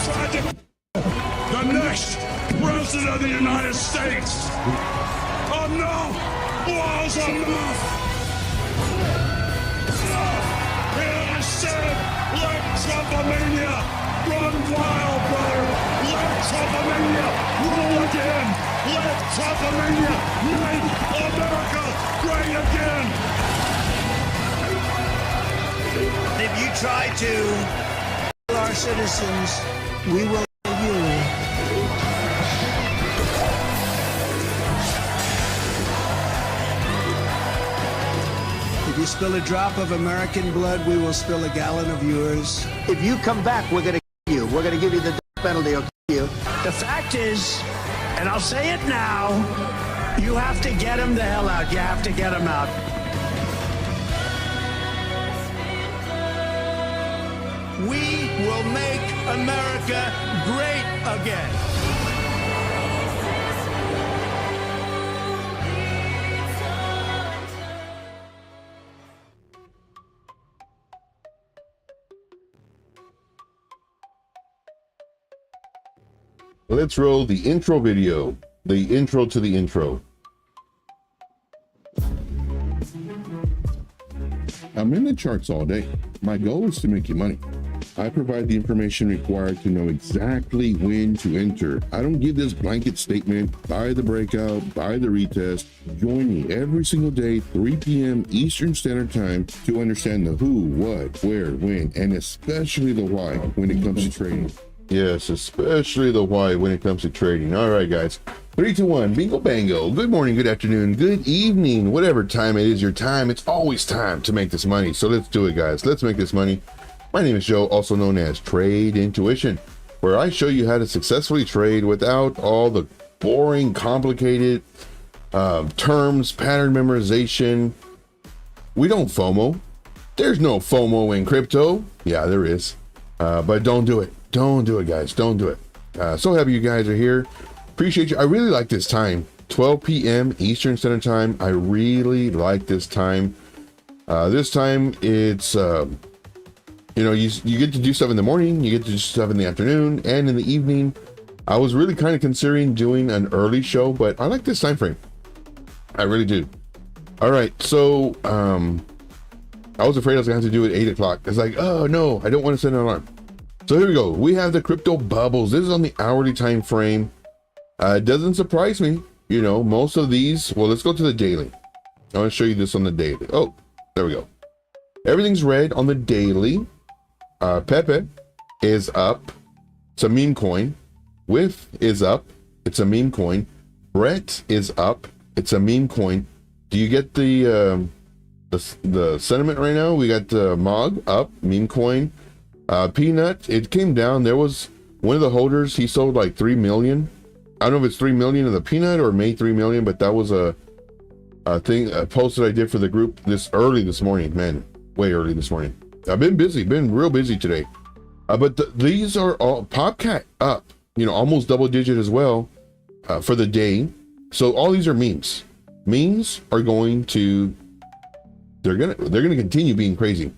tried to the next president of the United States. Enough was enough. And I said, let Trumpomania run wild, brother. Let Trumpomania rule again. Let Trumpomania make America great again. If you try to kill our citizens, we will kill you. If you spill a drop of American blood, we will spill a gallon of yours. If you come back, we're going to kill you. We're going to give you the death penalty or kill you. The fact is, and I'll say it now, you have to get him the hell out. You have to get him out. We will make America great again. Let's roll the intro video, the intro to the intro. I'm in the charts all day. My goal is to make you money. I provide the information required to know exactly when to enter. I don't give this blanket statement, buy the breakout, buy the retest. Join me every single day, 3 p.m. Eastern Standard Time to understand the who, what, where, when, and especially the why when it comes to trading. Yes, especially the why when it comes to trading. All right, guys. 3, 2, 1, bingo bango. Good morning, good afternoon, good evening, whatever time it is your time. It's always time to make this money. So let's do it, guys. Let's make this money. My name is Joe, also known as Trade Intuition, where I show you how to successfully trade without all the boring, complicated terms, pattern memorization. We don't FOMO. There's no FOMO in crypto. Yeah, there is. But don't do it. Don't do it, guys. Don't do it. So happy you guys are here. Appreciate you. I really like this time. 12 p.m. Eastern Standard Time. I really like this time. This time it's, you know, you get to do stuff in the morning, you get to do stuff in the afternoon and in the evening. I was really kind of considering doing an early show, but I like this time frame. I really do. All right. So, I was afraid I was gonna have to do it at 8 o'clock. It's like, oh no, I don't want to set an alarm. So here we go. We have the crypto bubbles. This is on the hourly time frame. It doesn't surprise me. You know, most of these, well, let's go to the daily. I want to show you this on the daily. Oh, there we go. Everything's red on the daily. Pepe is up. It's a meme coin. With is up. It's a meme coin. Brett is up. It's a meme coin. Do you get the sentiment right now? We got Mog up, meme coin. Peanut, it came down. There was one of the holders, he sold like 3 million. I don't know if it's 3 million of the peanut or made 3 million, but that was a post that I did for the group this morning, man, way early this morning. I've been busy, been real busy today. But these are all Popcat up, you know, almost double digit as well for the day. So all these are memes. Memes are going to, they're gonna continue being crazy.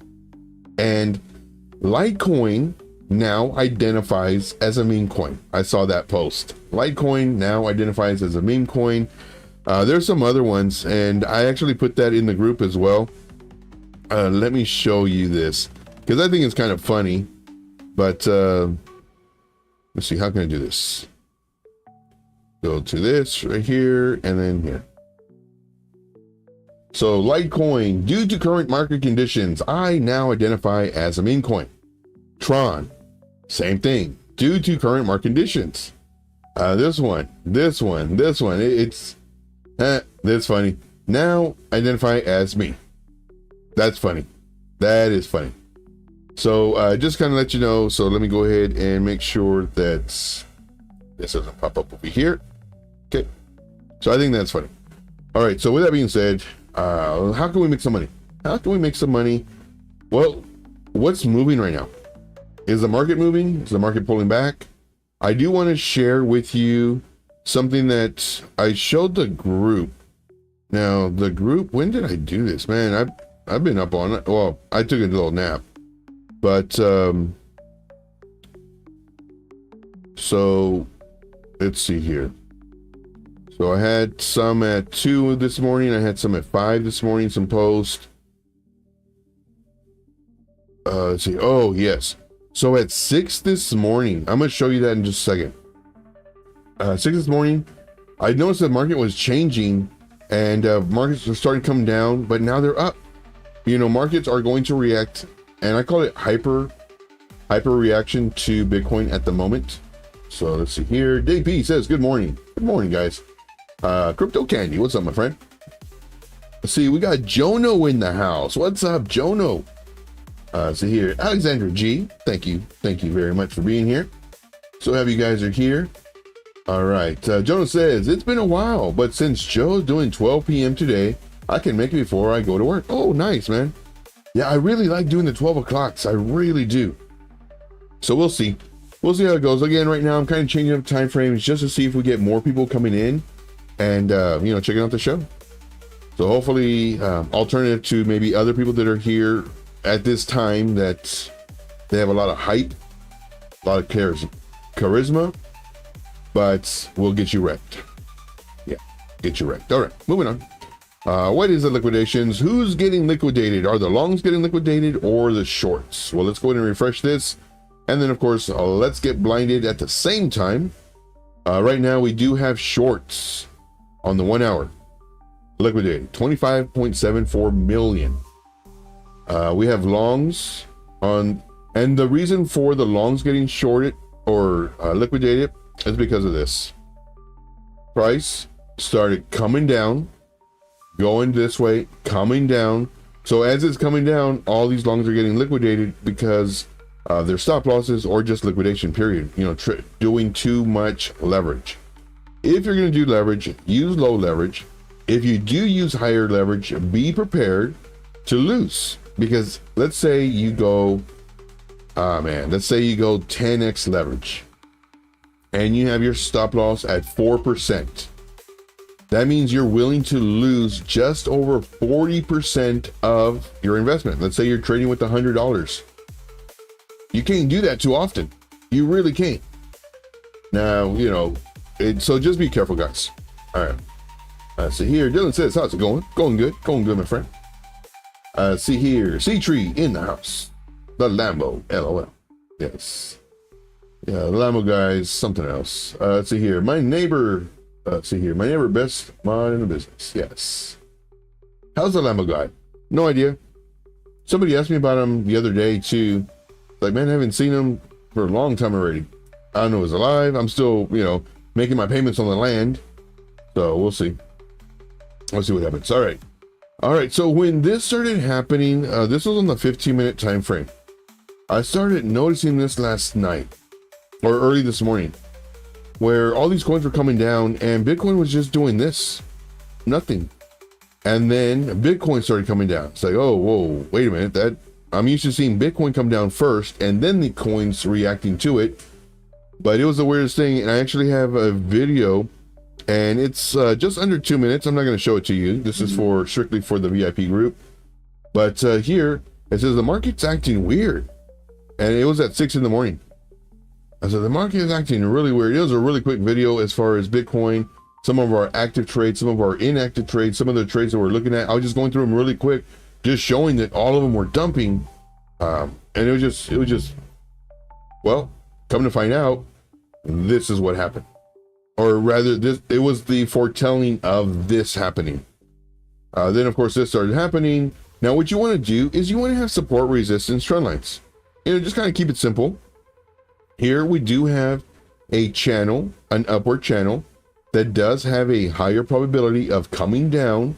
And Litecoin now identifies as a meme coin. I saw that post. Litecoin now identifies as a meme coin. There's some other ones, and I actually put that in the group as well. Let me show you this because I think it's kind of funny. But let's see, how can I do this? Go to this right here and then here. So Litecoin, due to current market conditions, I now identify as a meme coin. TRON, same thing, due to current market conditions. This one, it's that's funny. Now identify as me. That's funny. That is funny. So just kind of let you know. So let me go ahead and make sure that this doesn't pop up over here. Okay. So I think that's funny. All right. So with that being said, how can we make some money? How can we make some money? Well, what's moving right now? Is the market moving? Is the market pulling back? I do want to share with you something that I showed the group. Now the group, when did I do this, man? I've been up on it. Well, I took a little nap, but So let's see here. So I had some at 2 this morning. I had some at 5 this morning, some post. Let's see. Oh, yes. So at 6 this morning, I'm going to show you that in just a second. 6 this morning, I noticed the market was changing and markets are starting to come down, but now they're up. You know, markets are going to react, and I call it hyper reaction to Bitcoin at the moment. So let's see here. Dave P says, good morning. Good morning, guys. Crypto Candy, what's up, my friend? Let's see, we got Jono in the house. What's up, Jono? So here, Alexandra G, thank you very much for being here. So happy you guys are here. All right, Jono says, it's been a while, but since Joe's doing 12 p.m. today, I can make it before I go to work. Oh, nice, man. Yeah, I really like doing the 12 o'clocks. I really do. So we'll see. We'll see how it goes. Again, right now, I'm kind of changing up time frames just to see if we get more people coming in and, you know, checking out the show. So hopefully, alternative to maybe other people that are here at this time, that they have a lot of hype, a lot of charisma, but we'll get you wrecked. Yeah, get you wrecked. All right, moving on. What is the liquidations? Who's getting liquidated? Are the longs getting liquidated or the shorts? Well, let's go ahead and refresh this. And then, of course, let's get blinded at the same time. Right now, we do have shorts on the 1 hour liquidated, 25.74 million. We have longs on, and the reason for the longs getting shorted or liquidated is because of this. Price started coming down, going this way, coming down. So as it's coming down, all these longs are getting liquidated because their stop losses or just liquidation period, you know, doing too much leverage. If you're going to do leverage, use low leverage. If you do use higher leverage, be prepared to lose, because let's say you go, let's say you go 10x leverage and you have your stop loss at 4%. That means you're willing to lose just over 40% of your investment. Let's say you're trading with $100. You can't do that too often. You really can't. Now, you know, so just be careful, guys. All right. See here, Dylan says, how's it going? Going good, my friend. See here, C-Tree in the house. The Lambo, LOL. Yes. Yeah, the Lambo guys, something else. Let's see here, my neighbor, best mod in the business. Yes. How's the Lambo guy? No idea. Somebody asked me about him the other day too. Like, man, I haven't seen him for a long time already. I don't know if he's alive. I'm still, you know, making my payments on the land. So we'll see. Let's see what happens. All right. So when this started happening, this was on the 15-minute time frame. I started noticing this last night or early this morning, where all these coins were coming down and Bitcoin was just doing this, nothing. And then Bitcoin started coming down. It's like, oh, whoa, wait a minute. That I'm used to seeing Bitcoin come down first and then the coins reacting to it. But it was the weirdest thing. And I actually have a video, and it's just under 2 minutes. I'm not going to show it to you. This is strictly for the VIP group. But here it says the market's acting weird. And it was at 6 in the morning. I said, the market is acting really weird. It was a really quick video as far as Bitcoin, some of our active trades, some of our inactive trades, some of the trades that we're looking at. I was just going through them really quick, just showing that all of them were dumping. And it was just, well, come to find out, this is what happened. Or rather, it was the foretelling of this happening. Then, of course, this started happening. Now, what you want to do is you want to have support, resistance, trend lines. You know, just kind of keep it simple. Here we do have a channel, an upward channel, that does have a higher probability of coming down.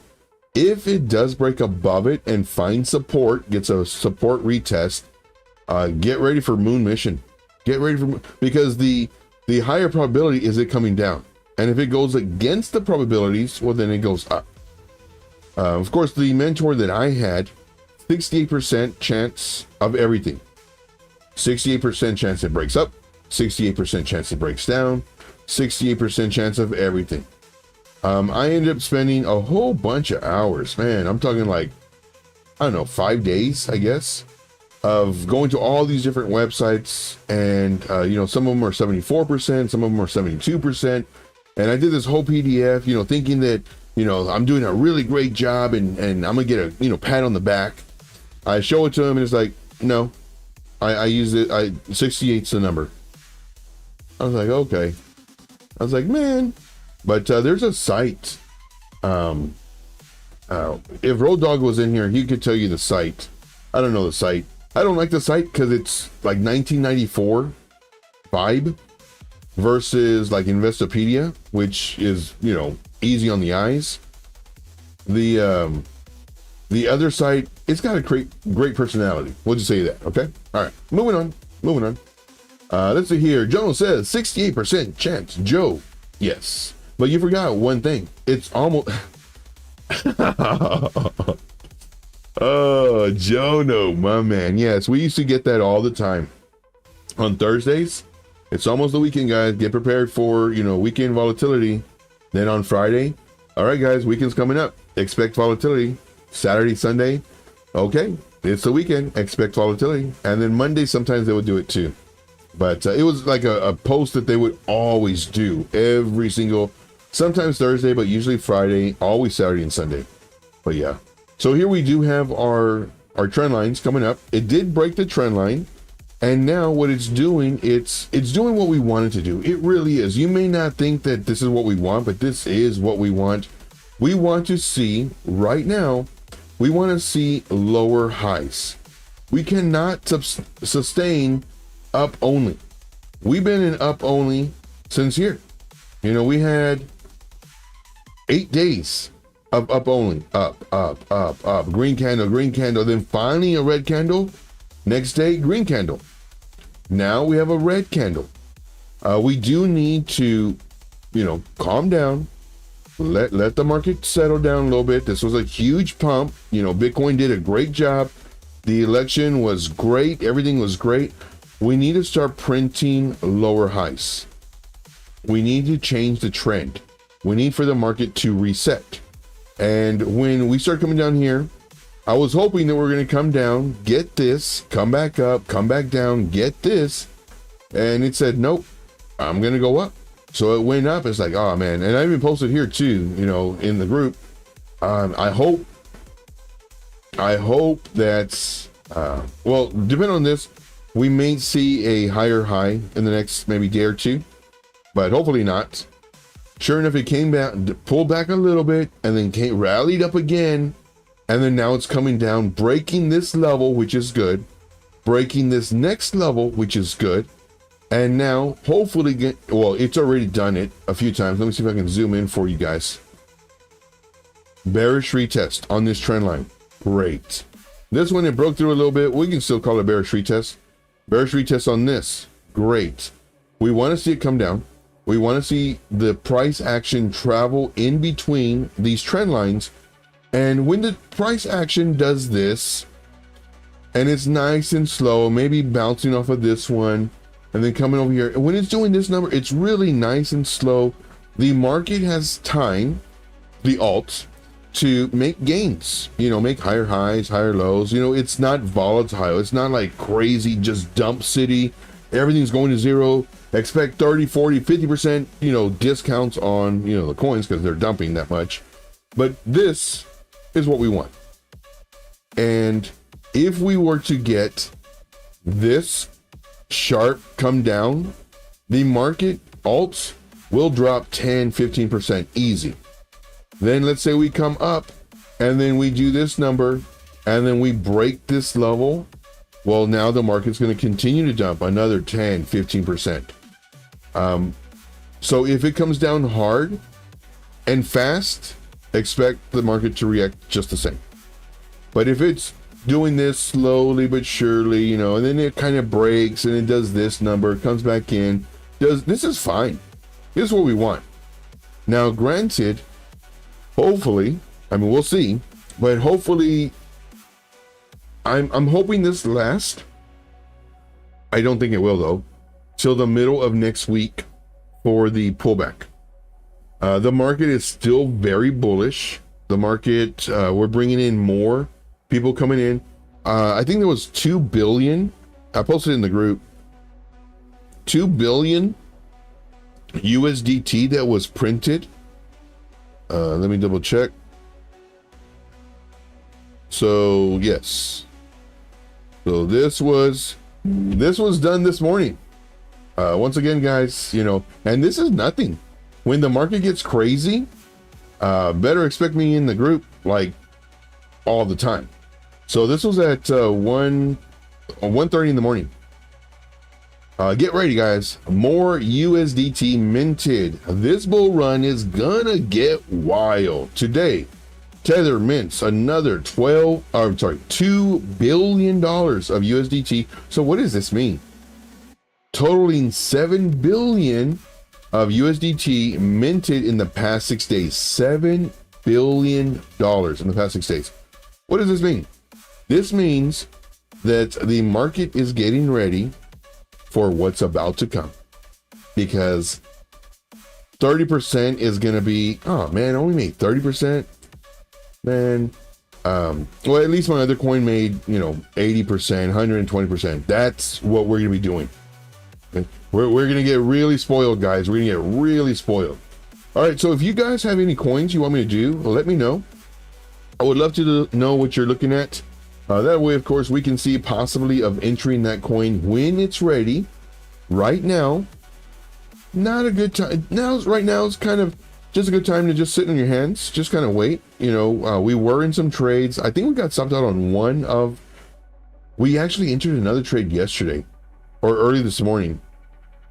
If it does break above it and find support, gets a support retest, get ready for moon mission. Get ready for, because the higher probability is it coming down. And if it goes against the probabilities, well, then it goes up. Of course, the mentor that I had, 68% chance of everything. 68% chance it breaks up, 68% chance it breaks down, 68% chance of everything. I ended up spending a whole bunch of hours, man. I'm talking like, I don't know, 5 days, I guess, of going to all these different websites, and you know, some of them are 74%, some of them are 72%. And I did this whole PDF, you know, thinking that, you know, I'm doing a really great job and I'm gonna get a, you know, pat on the back. I show it to him and it's like, no, I use it. 68's the number. I was like, okay. I was like, man, but there's a site. If Road Dogg was in here, he could tell you the site. I don't know the site. I don't like the site because it's like 1994 vibe versus like Investopedia, which is, you know, easy on the eyes. The other site, it's got a great personality. We'll just say that. Okay. All right. Moving on. Let's see here. Joe says 68% chance. Joe, yes, but you forgot one thing. It's almost. Oh, Jono, my man. Yes, we used to get that all the time on Thursdays. It's almost the weekend, guys. Get prepared for, you know, weekend volatility. Then on Friday, all right, guys, weekend's coming up. Expect volatility. Saturday, Sunday, okay, it's the weekend. Expect volatility. And then Monday, sometimes they would do it too. But it was like a post that they would always do every single, sometimes Thursday, but usually Friday, always Saturday and Sunday. But yeah. So here we do have our trend lines coming up. It did break the trend line, and now what it's doing, it's doing what we want it to do. It really is. You may not think that this is what we want, but this is what we want. We want to see right now, we want to see lower highs. We cannot sustain up only. We've been in up only since here. You know, we had 8 days of up only, up, green candle, then finally a red candle. Next day, green candle. Now we have a red candle. We do need to, you know, calm down. Let the market settle down a little bit. This was a huge pump. You know, Bitcoin did a great job. The election was great. Everything was great. We need to start printing lower highs. We need to change the trend. We need for the market to reset. And when we start coming down here, I was hoping that we're going to come down, get this, come back up, come back down, get this. And it said, nope, I'm going to go up. So it went up. It's like, oh man. And I even posted here too, you know, in the group. I hope that's, well, depending on this, we may see a higher high in the next maybe day or two, but hopefully not. Sure enough, it came back, pulled back a little bit, and then rallied up again. And then now it's coming down, breaking this level, which is good. Breaking this next level, which is good. And now, hopefully, well, it's already done it a few times. Let me see if I can zoom in for you guys. Bearish retest on this trend line. Great. This one, it broke through a little bit. We can still call it bearish retest. Bearish retest on this. Great. We want to see it come down. We want to see the price action travel in between these trend lines. And when the price action does this, and it's nice and slow, maybe bouncing off of this one, and then coming over here, and when it's doing this number, it's really nice and slow. The market has time, the alts, to make gains, you know, make higher highs, higher lows. You know, it's not volatile. It's not like crazy, just dump city. Everything's going to zero. Expect 30, 40, 50%, you know, discounts on, you know, the coins because they're dumping that much. But this is what we want. And if we were to get this sharp come down, the market alts will drop 10, 15% easy. Then let's say we come up and then we do this number and then we break this level. Well, now the market's going to continue to dump another 10, 15%. So if it comes down hard and fast, expect the market to react just the same. But if it's doing this slowly but surely, you know, and then it kind of breaks and it does this number, comes back in, this is fine. This is what we want. Now, granted, hopefully, I mean, we'll see, but hopefully, I'm hoping this lasts. I don't think it will though, till the middle of next week for the pullback. The market is still very bullish. The market, we're bringing in more people coming in. I think there was 2 billion. I posted in the group. 2 billion USDT that was printed. Let me double check. So yes. So this was done this morning. Once again, guys, you know, and this is nothing. When the market gets crazy, better expect me in the group like all the time. So this was at 1:30 in the morning. Get ready, guys. More USDT minted. This bull run is gonna get wild. Today, Tether mints another $2 billion of USDT. So what does this mean? Totaling 7 billion of USDT minted in the past 6 days. $7 billion in the past 6 days. What does this mean? This means that the market is getting ready for what's about to come, because 30% is going to be, oh man, I only made 30%, man. Well, at least my other coin made, you know, 80%, 120%. That's what we're going to be doing. We're going to get really spoiled, guys. We're going to get really spoiled. All right. So if you guys have any coins you want me to do, let me know. I would love to know what you're looking at. That way, of course, we can see possibly of entering that coin when it's ready. Right now, not a good time. Right now is kind of just a good time to just sit on your hands, just kind of wait. You know, we were in some trades. I think we got stopped out on one of. We actually entered another trade yesterday or early this morning.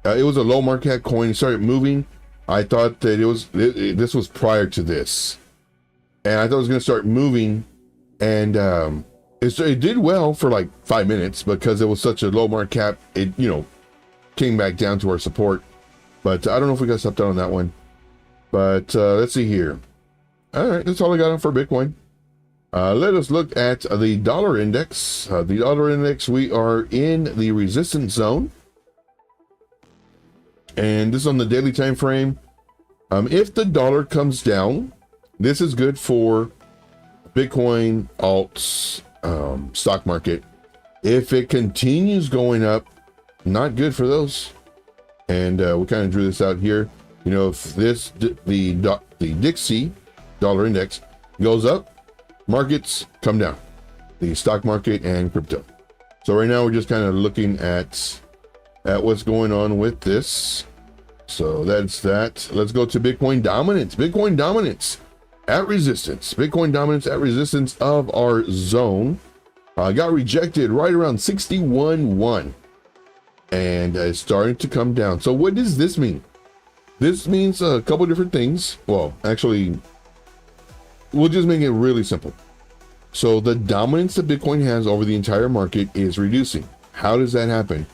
It was a low market cap coin. It started moving. I thought that this was prior to this, and I thought it was going to start moving, and it did well for like 5 minutes because it was such a low market cap. It, you know, came back down to our support, but I don't know if we got stopped out on that one. But let's see here. All right, that's all I got on for Bitcoin. Let us look at the dollar index. The dollar index, we are in the resistance zone, and this is on the daily time frame. If the dollar comes down, this is good for Bitcoin, alts, stock market. If it continues going up, not good for those. And we kind of drew this out here. You know, if this the Dixie dollar index goes up, markets come down, the stock market and crypto. So right now we're just kind of looking at what's going on with this. So that's that. Let's go to Bitcoin dominance. Bitcoin dominance at resistance. Bitcoin dominance at resistance of our zone. Got rejected right around 61.1, and it's starting to come down. So what does this mean? This means a couple different things. Well, actually, we'll just make it really simple. So the dominance that Bitcoin has over the entire market is reducing. How does that happen?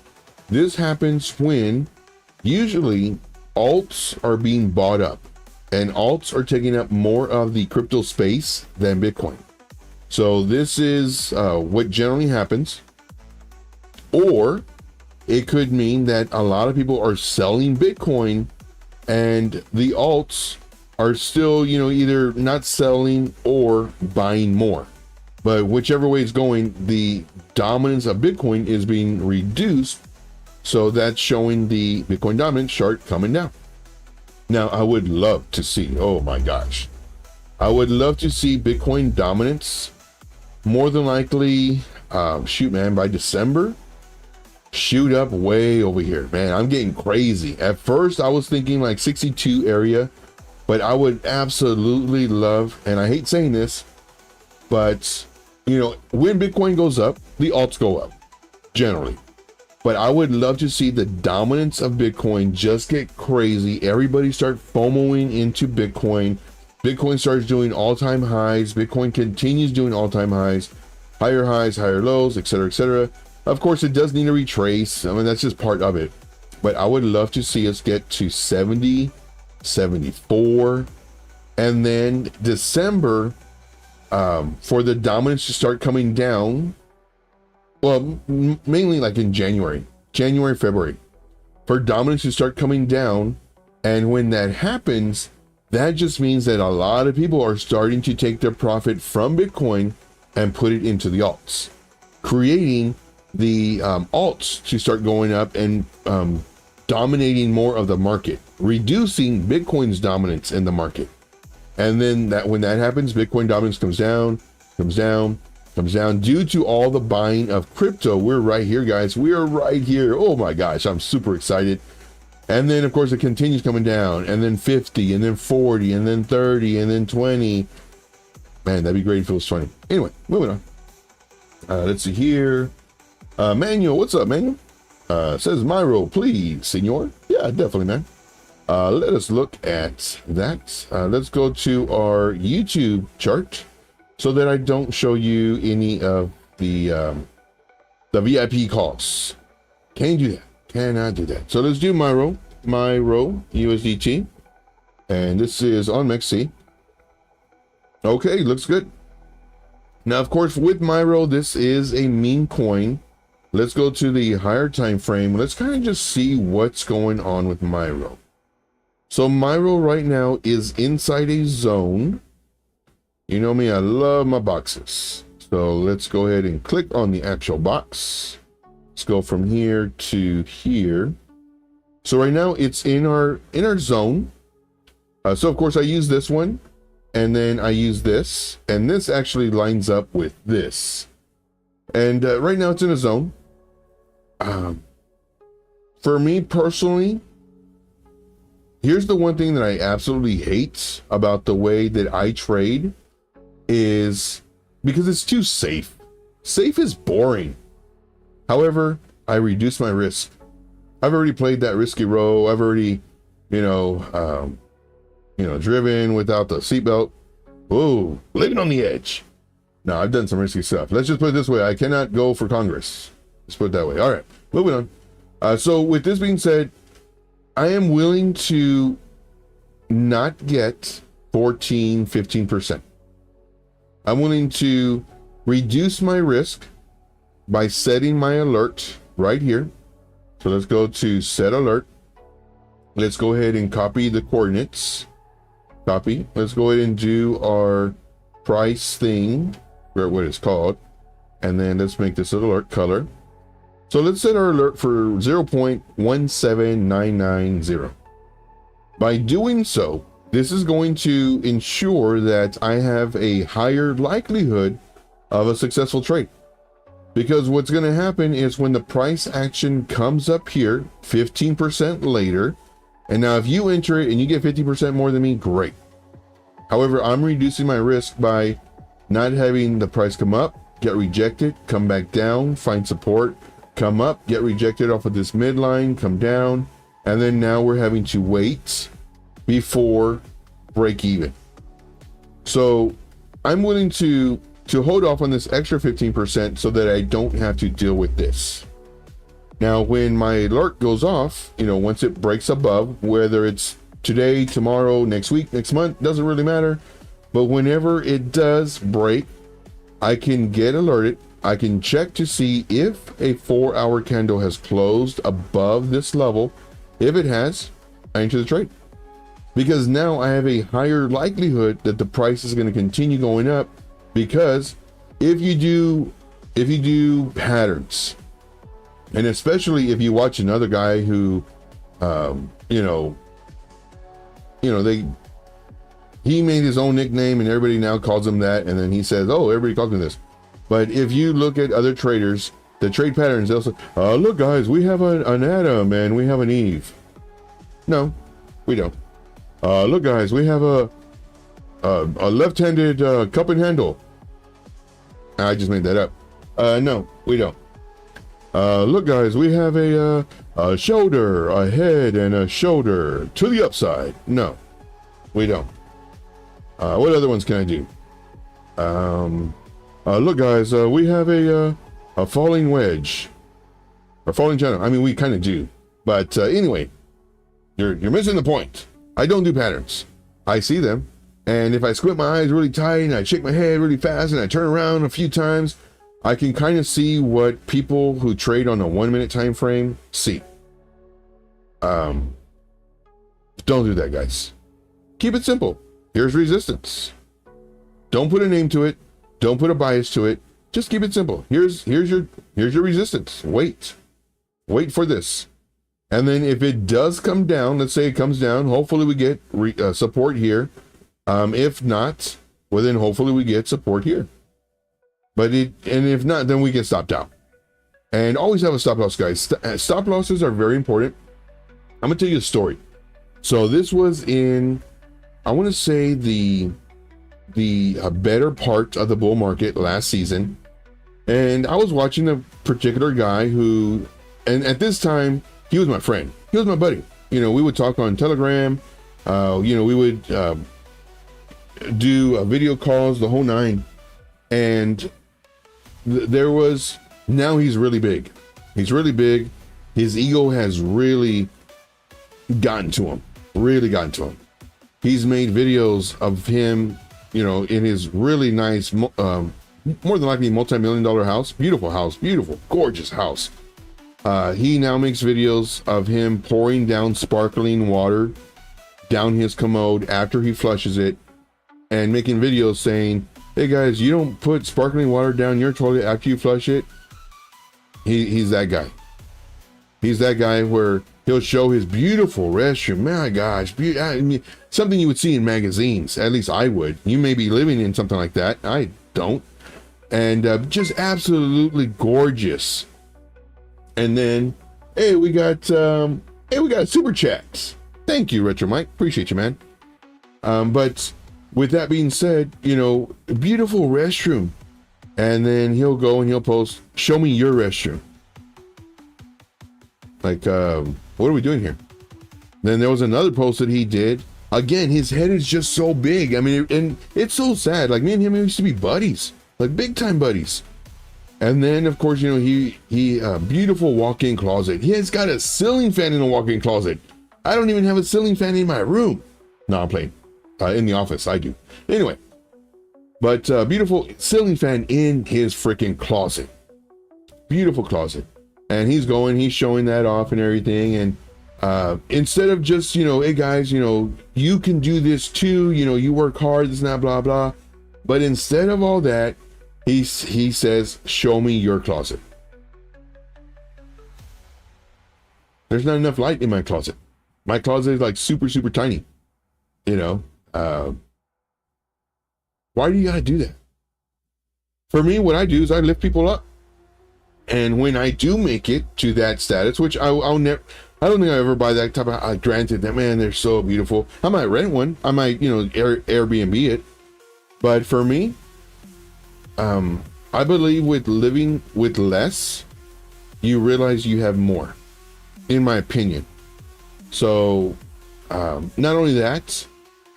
This happens when usually alts are being bought up, and alts are taking up more of the crypto space than Bitcoin. So this is what generally happens. Or it could mean that a lot of people are selling Bitcoin and the alts are still, you know, either not selling or buying more. But whichever way it's going, the dominance of Bitcoin is being reduced. So that's showing the Bitcoin dominance chart coming down. Now, I would love to see, oh my gosh, I would love to see Bitcoin dominance more than likely, shoot, man, by December, shoot up way over here, man. I'm getting crazy. At first, I was thinking like 62 area, but I would absolutely love, and I hate saying this, but you know, when Bitcoin goes up, the alts go up generally. But I would love to see the dominance of Bitcoin just get crazy. Everybody start FOMOing into Bitcoin. Bitcoin starts doing all-time highs. Bitcoin continues doing all-time highs, higher lows, etc., etc. Of course, it does need to retrace. I mean, that's just part of it. But I would love to see us get to 70, 74, and then December for the dominance to start coming down. Well, mainly like in January, February, for dominance to start coming down. And when that happens, that just means that a lot of people are starting to take their profit from Bitcoin and put it into the alts. creating the alts to start going up and dominating more of the market, reducing Bitcoin's dominance in the market. And then when that happens, Bitcoin dominance comes down due to all the buying of crypto. We're right here, guys. We are right here. Oh my gosh, I'm super excited. And then of course it continues coming down, and then 50, and then 40, and then 30, and then 20. Man, that'd be great if it was 20. Anyway, moving on. Let's see here. Manuel, what's up, Manuel? Says Myro, please, senor. Yeah, definitely, man. Let us look at that. Let's go to our YouTube chart so that I don't show you any of the VIP calls. Can't do that. Cannot do that. So let's do Myro USDT. And this is on MEXC. Okay, looks good. Now, of course, with Myro, this is a meme coin. Let's go to the higher time frame. Let's kind of just see what's going on with Myro. So Myro right now is inside a zone. You know me, I love my boxes. So let's go ahead and click on the actual box. Let's go from here to here. So right now it's in our zone. So of course I use this one, and then I use this, and this actually lines up with this. And right now it's in a zone. For me personally, here's the one thing that I absolutely hate about the way that I trade is because it's too safe. Safe is boring. However, I reduce my risk. I've already played that risky row. I've already, driven without the seatbelt. Whoa, living on the edge. No, I've done some risky stuff. Let's just put it this way. I cannot go for Congress. Let's put it that way. All right, moving on. So with this being said, I am willing to not get 14, 15%. I'm willing to reduce my risk by setting my alert right here. So let's go to set alert. Let's go ahead and copy the coordinates. Copy. Let's go ahead and do our price thing, or what it's called. And then let's make this alert color. So let's set our alert for 0.17990. By doing so, this is going to ensure that I have a higher likelihood of a successful trade. Because what's going to happen is when the price action comes up here 15% later, and now if you enter it and you get 50% more than me, great. However, I'm reducing my risk by not having the price come up, get rejected, come back down, find support, come up, get rejected off of this midline, come down, and then now we're having to wait before break even. So I'm willing to hold off on this extra 15% so that I don't have to deal with this. Now, when my alert goes off, once it breaks above, whether it's today, tomorrow, next week, next month, doesn't really matter. But whenever it does break, I can get alerted. I can check to see if a 4-hour candle has closed above this level. If it has, I enter the trade. Because now I have a higher likelihood that the price is going to continue going up. Because if you do patterns, and especially if you watch another guy who, he made his own nickname and everybody now calls him that, and then he says, "Oh, everybody calls him this." But if you look at other traders, the trade patterns, they'll say, "Look, guys, we have an Adam and we have an Eve." No, we don't. Look, guys, we have a left-handed cup and handle. I just made that up. No, we don't. Look, guys, we have a shoulder, a head, and a shoulder to the upside. No, we don't. What other ones can I do? Look, guys, we have a falling wedge, or falling channel. I mean, we kind of do, but anyway, you're missing the point. I don't do patterns. I see them, and if I squint my eyes really tight and I shake my head really fast and I turn around a few times, I can kind of see what people who trade on a 1-minute time frame see. Don't do that, guys. Keep it simple. Here's resistance. Don't put a name to it. Don't put a bias to it. Just keep it simple. Here's your resistance. Wait for this. And then if it does come down, let's say it comes down, hopefully we get support here. If not, well then hopefully we get support here. And if not, then we get stopped out. And always have a stop loss, guys. Stop losses are very important. I'm gonna tell you a story. So this was in, I want to say the better part of the bull market last season. And I was watching a particular guy who, and at this time, he was my friend. He was my buddy. You know, we would talk on Telegram. You know, we would do video calls, the whole nine. And there was, now he's really big. He's really big. His ego has really gotten to him. Really gotten to him. He's made videos of him, you know, in his really nice, more than likely multi-million-dollar house. Beautiful, gorgeous house. He now makes videos of him pouring down sparkling water down his commode after he flushes it, and making videos saying, hey guys, you don't put sparkling water down your toilet after you flush it. He's that guy. He's that guy where he'll show his beautiful restroom. My gosh, I mean, something you would see in magazines. At least I would. You may be living in something like that. I don't. And just absolutely gorgeous. And then, hey, we got super chats. Thank you, Retro Mike. Appreciate you, man. But with that being said, you know, beautiful restroom. And then he'll go and he'll post, show me your restroom. Like, what are we doing here? Then there was another post that he did. Again, his head is just so big. I mean, and it's so sad. Like, me and him used to be buddies, like big time buddies. And then, of course, you know, he beautiful walk-in closet. He has got a ceiling fan in a walk-in closet. I don't even have a ceiling fan in my room. No, I'm playing. In the office, I do. Anyway, but beautiful ceiling fan in his freaking closet. Beautiful closet. And he's showing that off and everything. And instead of just, you know, hey guys, you know, you can do this too. You know, you work hard, this and that, blah, blah. But instead of all that, he says, show me your closet. There's not enough light in my closet. My closet is like super, super tiny. You know, why do you gotta do that? For me, what I do is I lift people up. And when I do make it to that status, which I'll never, I don't think I'll ever buy that type of, granted that, man, they're so beautiful. I might rent one. I might, you know, Airbnb it. But for me, I believe with living with less, you realize you have more, in my opinion. So, not only that,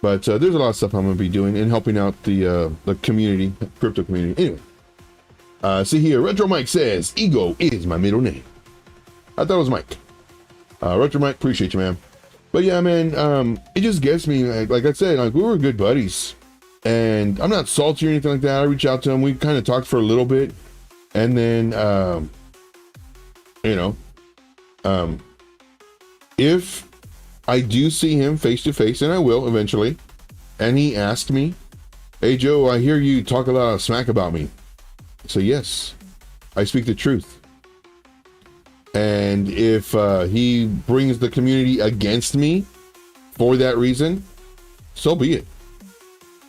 but there's a lot of stuff I'm going to be doing and helping out the community, crypto community. Anyway, see here, Retro Mike says, ego is my middle name. I thought it was Mike. Retro Mike, appreciate you, man. But yeah, man, it just gets me, like I said, like we were good buddies. And I'm not salty or anything like that. I reached out to him. We kind of talked for a little bit. And then, you know, if I do see him face to face, and I will eventually, and he asked me, hey, Joe, I hear you talk a lot of smack about me. So yes, I speak the truth. And if he brings the community against me for that reason, so be it.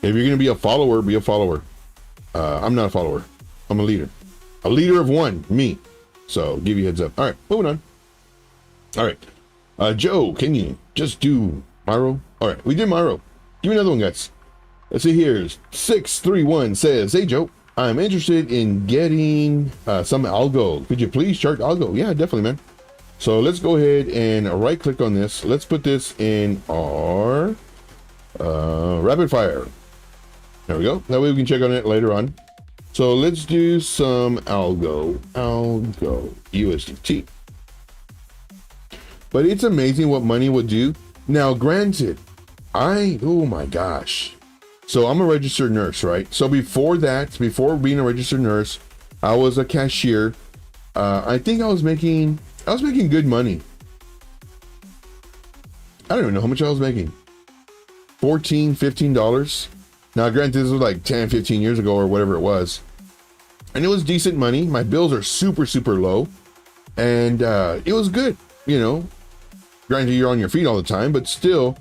If you're going to be a follower, be a follower. I'm not a follower. I'm a leader. A leader of one, me. So give you a heads up. All right, moving on. All right. Joe, can you just do Myro? All right, we did Myro. Give me another one, guys. Let's see here. 631 says, hey, Joe, I'm interested in getting some algo. Could you please chart algo? Yeah, definitely, man. So let's go ahead and right click on this. Let's put this in our rapid fire. There we go. That way we can check on it later on. So let's do some algo USDT. But it's amazing what money would do. Now, granted, oh my gosh. So I'm a registered nurse, right? So before being a registered nurse, I was a cashier. I think I was making good money. I don't even know how much I was making. $14, $15. Now, granted, this was like 10, 15 years ago or whatever it was. and it was decent money. My bills are super, super low, and it was good. You know, granted you're on your feet all the time, but still,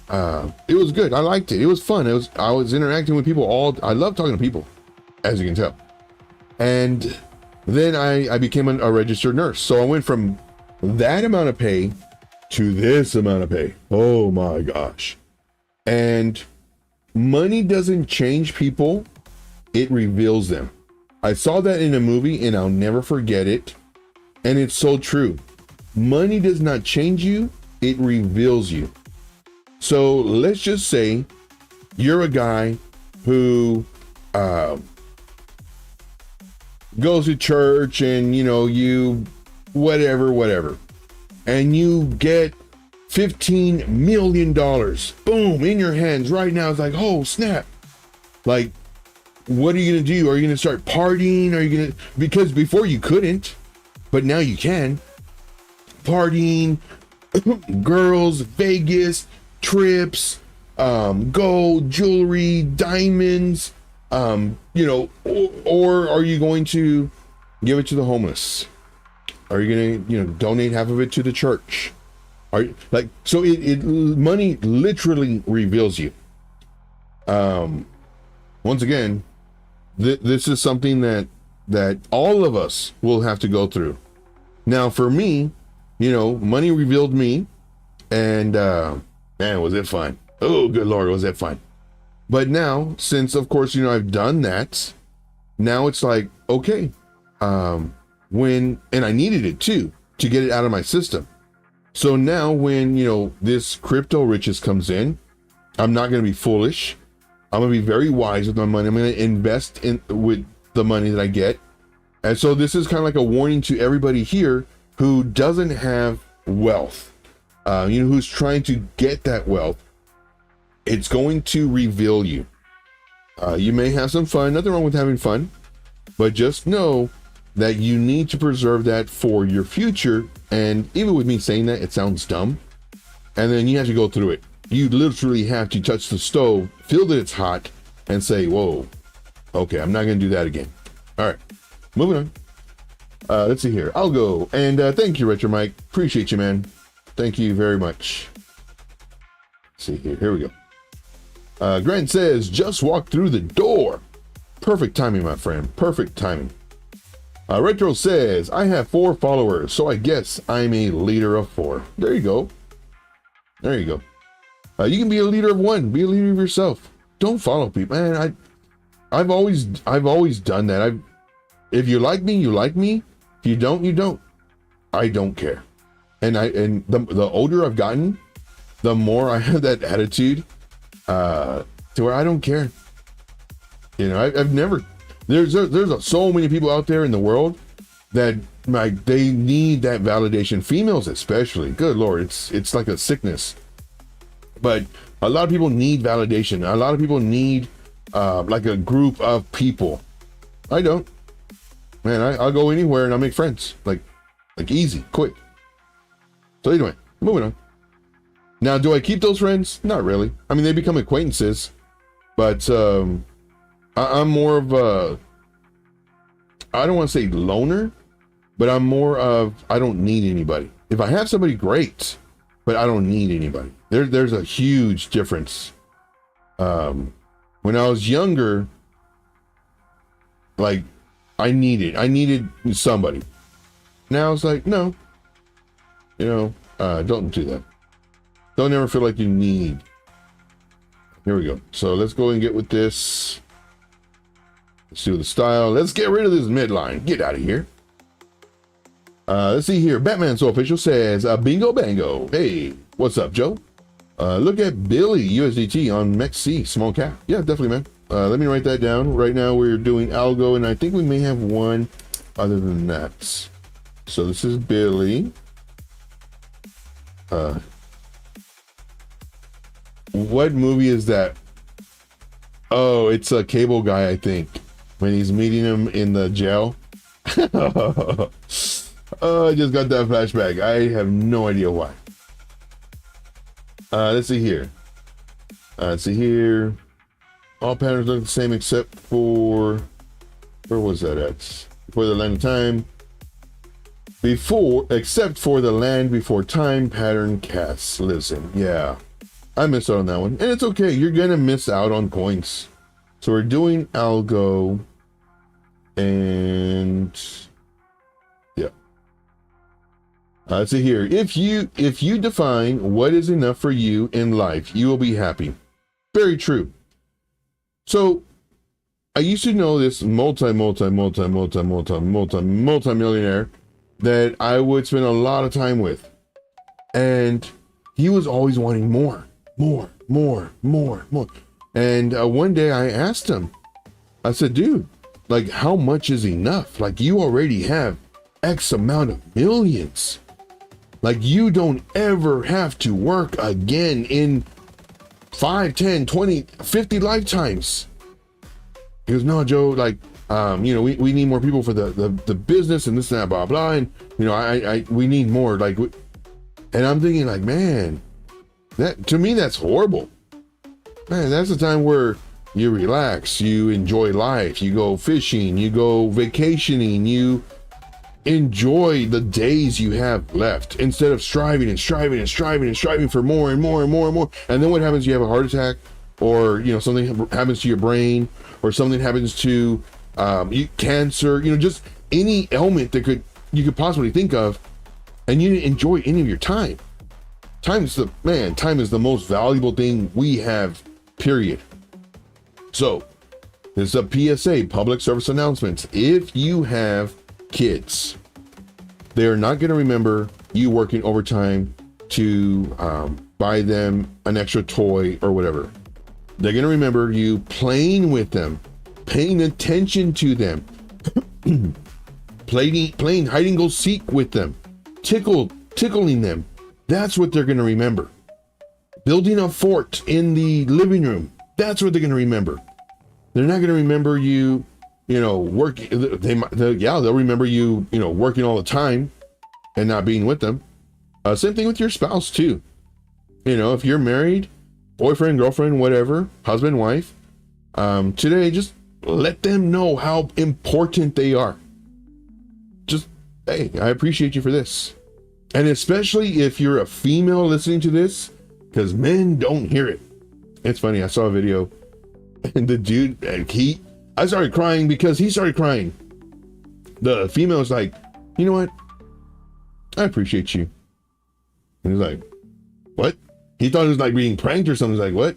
it was good. I liked it. It was fun. I was interacting with people I love talking to people, as you can tell. And then I became a registered nurse. So I went from that amount of pay to this amount of pay. Oh my gosh. And money doesn't change people, it reveals them. I saw that in a movie and I'll never forget it. And it's so true. Money does not change you, it reveals you. So let's just say you're a guy who goes to church and, you know, you whatever, and you get $15 million, boom, in your hands right now. It's like, oh snap. Like, what are you gonna do? Are you gonna start partying? Are you gonna, because before you couldn't, but now you can. Partying, girls, Vegas, trips, gold, jewelry, diamonds, you know, or are you going to give it to the homeless? Are you gonna, you know, donate half of it to the church? Are you, like, so money literally reveals you. Once again, this is something that all of us will have to go through. Now, for me, you know, money revealed me, and man, was it fun. Oh, good Lord, was that fun. But now, since of course, you know, I've done that, now it's like, okay, and I needed it too, to get it out of my system. So now when, you know, this crypto riches comes in, I'm not going to be foolish. I'm going to be very wise with my money. I'm going to invest with the money that I get. And so this is kind of like a warning to everybody here who doesn't have wealth, you know, who's trying to get that wealth. It's going to reveal you. You may have some fun, nothing wrong with having fun, but just know that you need to preserve that for your future. And even with me saying that, it sounds dumb. And then you have to go through it. You literally have to touch the stove, feel that it's hot, and say, whoa, okay, I'm not going to do that again. All right, moving on. Let's see here. ALGO. And thank you, Retro Mike. Appreciate you, man. Thank you very much. Let's see here. Here we go. Grant says, just walk through the door. Perfect timing, my friend. Perfect timing. Retro says, I have 4 followers, so I guess I'm a leader of 4. There you go. There you go. You can be a leader of 1. Be a leader of yourself. Don't follow people, man. I've always done that. If you like me, you like me. If you don't, you don't. I don't care. And the older I've gotten, the more I have that attitude, to where I don't care. You know, I've never. There's so many people out there in the world that they need that validation. Females especially. Good Lord, it's like a sickness. But a lot of people need validation. A lot of people need like a group of people. I don't. Man, I'll go anywhere and I'll make friends. Like easy, quick. So anyway, moving on. Now, do I keep those friends? Not really. I mean, they become acquaintances. But I'm more of a, I don't want to say loner, but I'm more of, I don't need anybody. If I have somebody, great, but I don't need anybody. There's a huge difference. When I was younger, like I needed somebody. Now it's like, no, you know, don't do that. Don't ever feel like you need. Here we go. So let's go and get with this. Let's do the style. Let's get rid of this midline. Get out of here. Let's see here. Batman So Official says, bingo bango. Hey, what's up, Joe? Look at Billy USDT on MEXC small cap. Yeah, definitely, man. Let me write that down. Right now we're doing algo, and I think we may have one other than that. So this is Billy. What movie is that? Oh, it's a Cable Guy, I think, when he's meeting him in the jail. Oh, I just got that flashback. I have no idea why. Let's see here. Let's see here. All patterns look the same except for where was that at? Before the land of time. Before, except for the land before time pattern casts lives in. Yeah, I missed out on that one. And it's okay. You're going to miss out on coins. So we're doing ALGO. And yeah. Let's see here. If you define what is enough for you in life, you will be happy. Very true. So I used to know this multi-millionaire that I would spend a lot of time with. And he was always wanting more. And one day I asked him, I said, dude, like, how much is enough? Like, you already have X amount of millions. Like, you don't ever have to work again in 5, 10, 20, 50 lifetimes. He goes, no, Joe, like, you know, we need more people for the business and this and that, blah, blah. And, you know, we need more. Like, and I'm thinking, like, man, that, to me, that's horrible. Man, that's the time where you relax, you enjoy life, you go fishing, you go vacationing, you enjoy the days you have left instead of striving for more and more. And then what happens? You have a heart attack, or, you know, something happens to your brain, or something happens to cancer, you know, just any ailment that you could possibly think of, and you didn't enjoy any of your time. Time is the most valuable thing we have, period. So this is a PSA, public service announcements. If you have kids, they are not going to remember you working overtime to buy them an extra toy or whatever. They're going to remember you playing with them, paying attention to them, playing hide and go seek with them, tickling them. That's what they're going to remember. Building a fort in the living room. That's what they're going to remember. They're not going to remember you, you know, working. They'll remember you, you know, working all the time and not being with them. Same thing with your spouse too. You know, if you're married, boyfriend, girlfriend, whatever, husband, wife, today, just let them know how important they are. Just, hey, I appreciate you for this. And especially if you're a female listening to this, because men don't hear it. It's funny, I saw a video and the dude, I started crying because he started crying. The female was like, you know what? I appreciate you. And he's like, what? He thought it was like being pranked or something. He's like, what?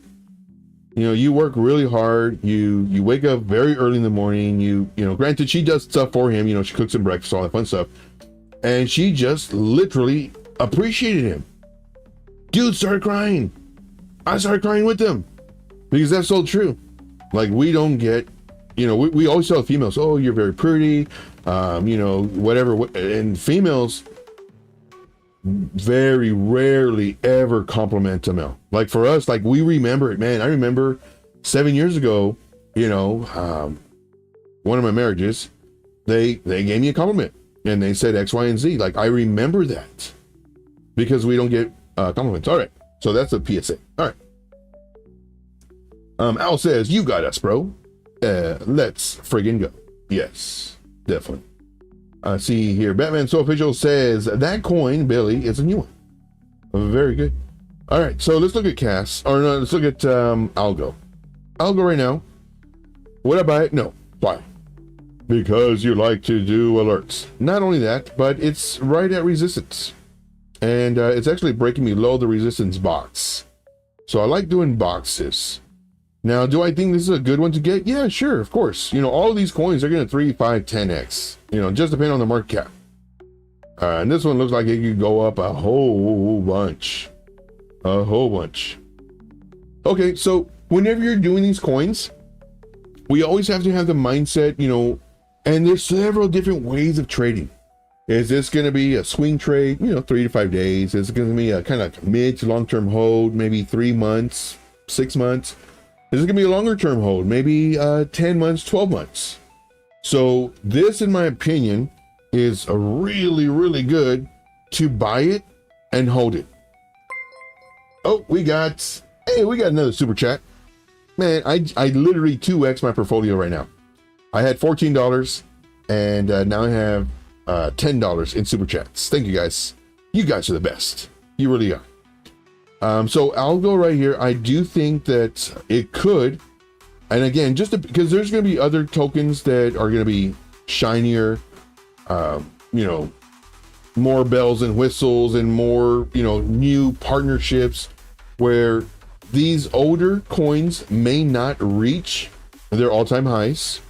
You know, you work really hard. You wake up very early in the morning. You know, granted, she does stuff for him. You know, she cooks him breakfast, all that fun stuff. And she just literally appreciated him. Dude started crying. I started crying with him because that's so true. Like, we don't get, you know, we always tell females, oh, you're very pretty, you know, whatever. And females very rarely ever compliment a male. Like, for us, like, we remember it, man. I remember 7 years ago, you know, one of my marriages, they gave me a compliment and they said X, Y, and Z. Like, I remember that because we don't get compliments. All right. So that's a PSA. All right. Al says, you got us, bro. Let's friggin' go. Yes, definitely. See here, Batman So Official says that coin, Billy, is a new one. Very good. All right, so let's look at let's look at ALGO. ALGO right now. Would I buy it? No. Why? Because you like to do alerts. Not only that, but it's right at resistance. And it's actually breaking below the resistance box. So I like doing boxes. Now, do I think this is a good one to get? Yeah, sure, of course. You know, all of these coins are going to 3, 5, 10x. You know, just depending on the market cap. And this one looks like it could go up a whole bunch. A whole bunch. Okay, so whenever you're doing these coins, we always have to have the mindset, you know, and there's several different ways of trading. Is this going to be a swing trade, you know, 3 to 5 days? Is it going to be a kind of mid to long-term hold, maybe 3 months, 6 months? Is it going to be a longer term hold, maybe 10 months, 12 months? So this, in my opinion, is a really, really good to buy it and hold it. Oh, we got another super chat. Man, I literally 2x my portfolio right now. I had $14 and now I have $10 in super chats. Thank you guys. You guys are the best. You really are. So ALGO right here, I do think that it could, and again, just because there's going to be other tokens that are going to be shinier, you know, more bells and whistles and more, you know, new partnerships where these older coins may not reach their all-time highs.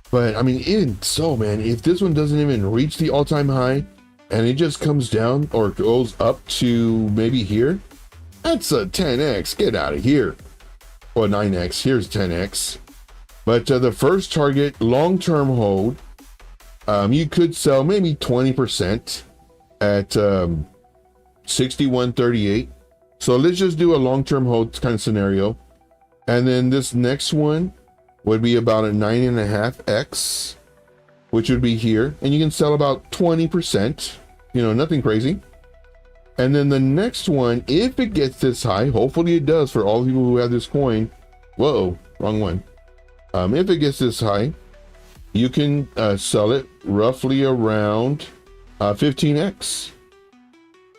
But I mean, even so, man, if this one doesn't even reach the all-time high and it just comes down or goes up to maybe here, that's a 10x. Get out of here. Or 9x. Here's 10x. But the first target, long-term hold, you could sell maybe 20% at 61.38. So let's just do a long-term hold kind of scenario. And then this next one would be about a 9.5x, which would be here. And you can sell about 20%, you know, nothing crazy. And then the next one, if it gets this high, hopefully it does for all the people who have this coin. Whoa, wrong one. If it gets this high, you can sell it roughly around 15x.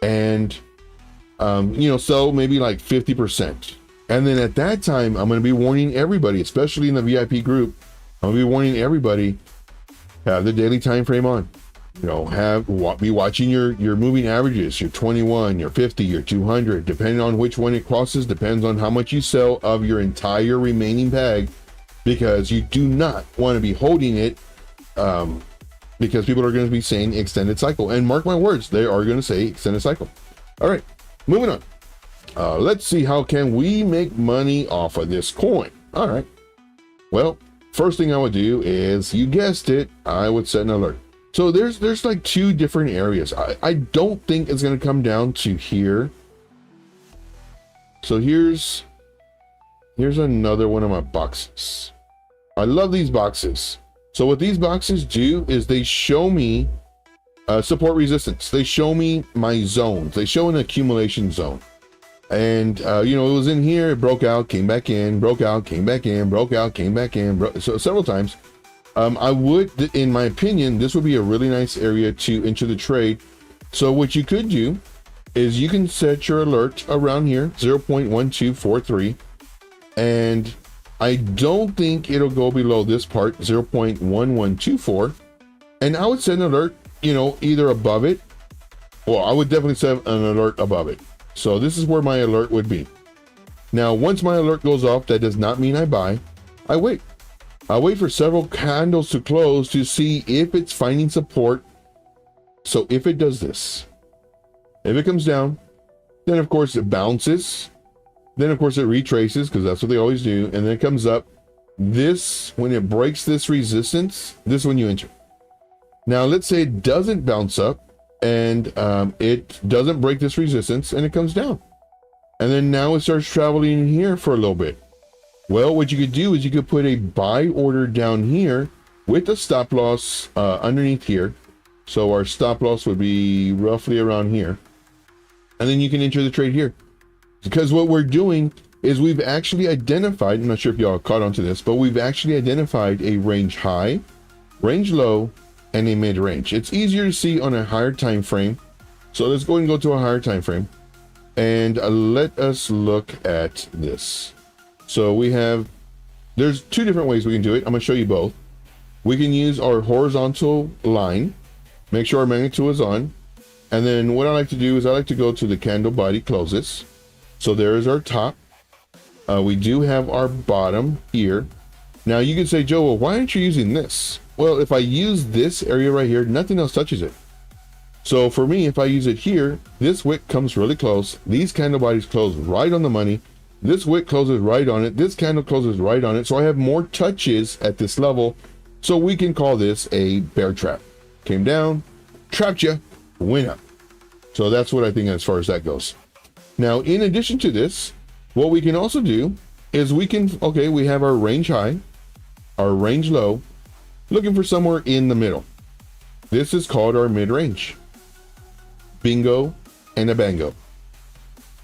And, you know, sell maybe like 50%. And then at that time, I'm going to be warning everybody, especially in the VIP group, I'm going to be warning everybody, have the daily time frame on. You know, be watching your moving averages, your 21, your 50, your 200, depending on which one it crosses, depends on how much you sell of your entire remaining bag, because you do not want to be holding it, because people are going to be saying extended cycle. And mark my words, they are going to say extended cycle. All right, moving on. Let's see, how can we make money off of this coin? All right. Well, first thing I would do is, you guessed it, I would set an alert. So there's like two different areas. I don't think it's going to come down to here. So here's another one of my boxes. I love these boxes. So what these boxes do is they show me support resistance. They show me my zones. They show an accumulation zone. And, you know, it was in here, it broke out, came back in, broke out, came back in, broke out, came back in, so several times. I would, in my opinion, this would be a really nice area to enter the trade. So what you could do is you can set your alert around here, 0.1243. And I don't think it'll go below this part, 0.1124. And I would set an alert, you know, either above it, well, I would definitely set an alert above it. So this is where my alert would be. Now, once my alert goes off, that does not mean I buy. I wait. I wait for several candles to close to see if it's finding support. So if it does this, if it comes down, then of course it bounces. Then of course it retraces, because that's what they always do. And then it comes up. This, when it breaks this resistance, this is when you enter. Now, let's say it doesn't bounce up and it doesn't break this resistance and it comes down. And then now it starts traveling in here for a little bit. Well, what you could do is you could put a buy order down here with a stop loss underneath here. So our stop loss would be roughly around here. And then you can enter the trade here. Because what we're doing is we've actually identified, I'm not sure if y'all caught on to this, but we've actually identified a range high, range low, and a mid range. It's easier to see on a higher time frame. So let's go ahead and go to a higher time frame. And let us look at this. So we have, there's two different ways we can do it. I'm going to show you both. We can use our horizontal line, make sure our magnitude is on. And then what I like to do is I like to go to the candle body closes. So there is our top. We do have our bottom here. Now you can say, Joe, well, why aren't you using this? Well, if I use this area right here, nothing else touches it. So for me, if I use it here, this wick comes really close. These candle bodies close right on the money. This wick closes right on it. This candle closes right on it. So I have more touches at this level. So we can call this a bear trap. Came down, trapped you, went up. So that's what I think as far as that goes. Now, in addition to this, what we can also do is we can, okay, we have our range high, our range low, looking for somewhere in the middle. This is called our mid-range. Bingo and a bango.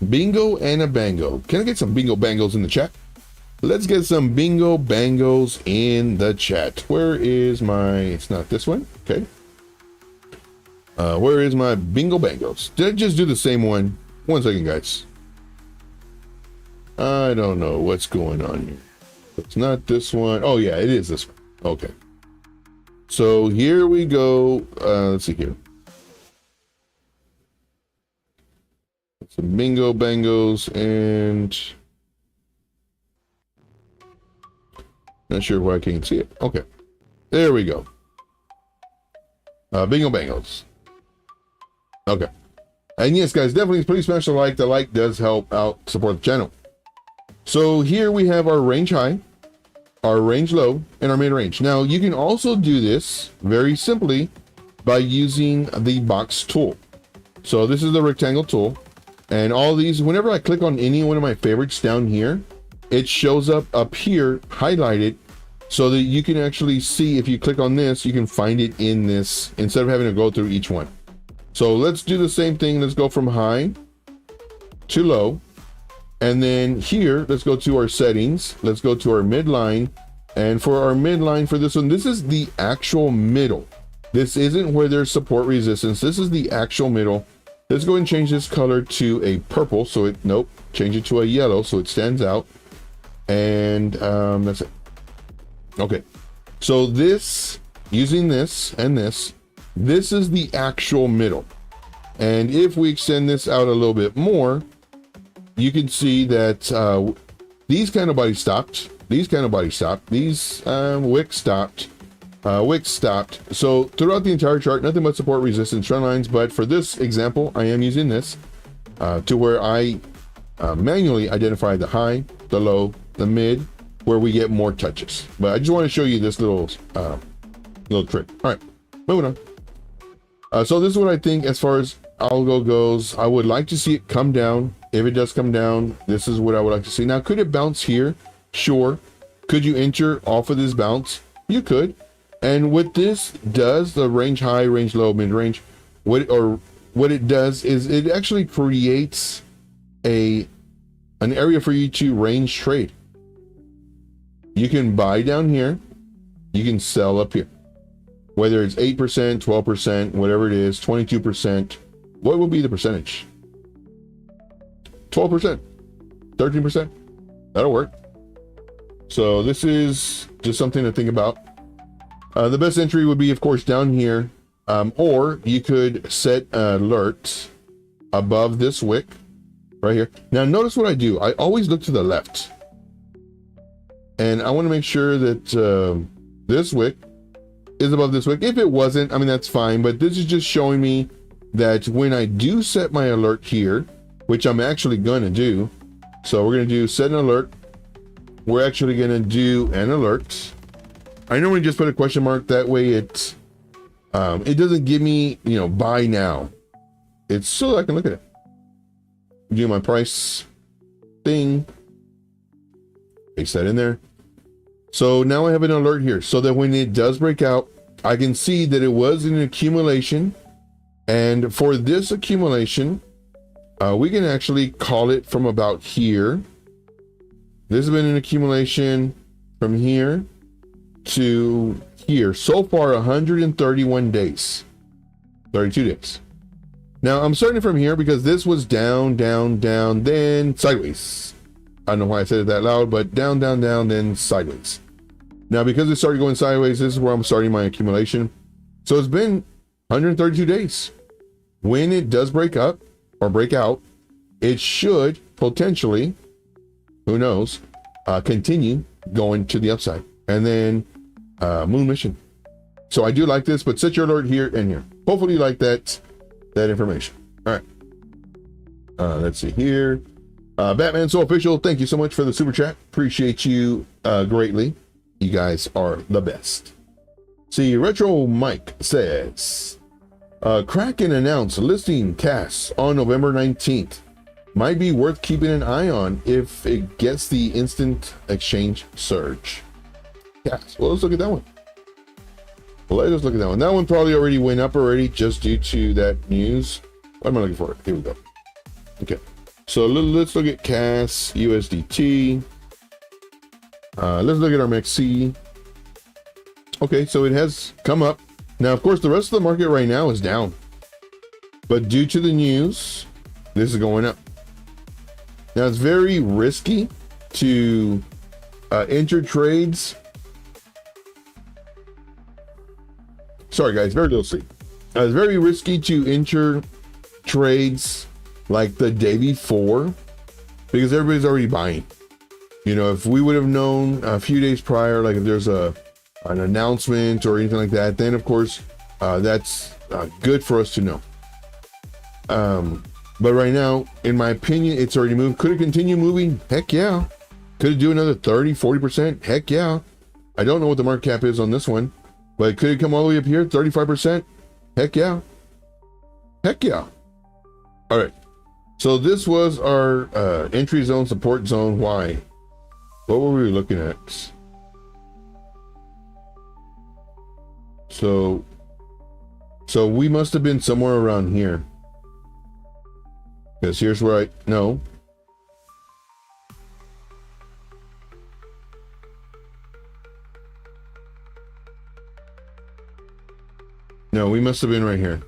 Bingo and a bango. Can I get some bingo bangos in the chat? let's get some bingo bangos in the chat. Where is my, it's not this one. Okay. Where is my bingo bangos? Did I just do the same one? 1 second, guys. I don't know what's going on here. It's not this one. Oh yeah, it is this one. Okay. So here we go. Let's see here. Some bingo bangos, and not sure why I can't see it. Okay, there we go. Bingo bangos. Okay, and yes, guys, definitely please smash the like. The like does help out support the channel. So here we have our range high, our range low, and our mid range. Now you can also do this very simply by using the box tool. So this is the rectangle tool. And all these, whenever I click on any one of my favorites down here, it shows up here highlighted, so that you can actually see, if you click on this, you can find it in this instead of having to go through each one. So let's do the same thing. Let's go from high to low. And then here, let's go to our settings. Let's go to our midline. And for our midline for this one, this is the actual middle. This isn't where there's support resistance. This is the actual middle. Let's go and change this color to a purple. So it, nope, change it to a yellow so it stands out. And that's it. Okay. So this, using this and this is the actual middle. And if we extend this out a little bit more, you can see that these kind of bodies stopped. These kind of bodies stopped. These wicks stopped. Wicks stopped. So throughout the entire chart, nothing but support, resistance, trend lines. But for this example, I am using this to where I manually identify the high, the low, the mid, where we get more touches. But I just want to show you this little trick. All right, moving on. So this is what I think as far as algo goes. I would like to see it come down. If it does come down, this is what I would like to see. Now, could it bounce here? Sure. Could you enter off of this bounce? You could. And what this does, the range high, range low, mid range, what it does is it actually creates an area for you to range trade. You can buy down here, you can sell up here. Whether it's 8%, 12%, whatever it is, 22%, what will be the percentage? 12%, 13%, that'll work. So this is just something to think about. The best entry would be, of course, down here, or you could set an alert above this wick right here. Now, notice what I do. I always look to the left, and I want to make sure that this wick is above this wick. If it wasn't, I mean, that's fine, but this is just showing me that when I do set my alert here, which I'm actually going to do, so we're going to do set an alert. We're actually going to do an alert. I normally just put a question mark, that way it doesn't give me, buy now. It's so I can look at it. Do my price thing, paste that in there. So now I have an alert here, so that when it does break out, I can see that it was an accumulation. And for this accumulation, we can actually call it from about here. This has been an accumulation from here to here. So far, 131 days, 32 days. Now I'm starting from here because this was down, down, down, then sideways. I don't know why I said it that loud, but down, down, down, then sideways. Now, because it started going sideways, this is where I'm starting my accumulation. So it's been 132 days. When it does break up or break out, it should potentially, who knows, continue going to the upside. And then moon mission. So I do like this, but set your alert here and here. Hopefully you like that information. All right. Let's see here. Batman So Official, thank you so much for the super chat. Appreciate you greatly. You guys are the best. See, Retro Mike says, Kraken announced listing CAS on November 19th. Might be worth keeping an eye on if it gets the instant exchange surge. CAS. Well, let's look at that one. Let us look at that one. That one probably already went up already just due to that news. What am I looking for? Here we go. Okay. So let's look at CAS USDT. Let's look at our MEXC. Okay, so it has come up. Now, of course, the rest of the market right now is down. But due to the news, this is going up. Now, it's very risky to enter trades. Sorry, guys, very little sleep. It's very risky to enter trades like the day before because everybody's already buying. You know, if we would have known a few days prior, like if there's an announcement or anything like that, then of course that's good for us to know. But right now, in my opinion, it's already moved. Could it continue moving? Heck yeah. Could it do another 30-40%? Heck yeah. I don't know what the market cap is on this one, but could it come all the way up here? 35%? Heck yeah. Heck yeah. All right. So this was our entry zone, support zone. Why? What were we looking at? So we must have been somewhere around here. Because here's where no, we must have been right here.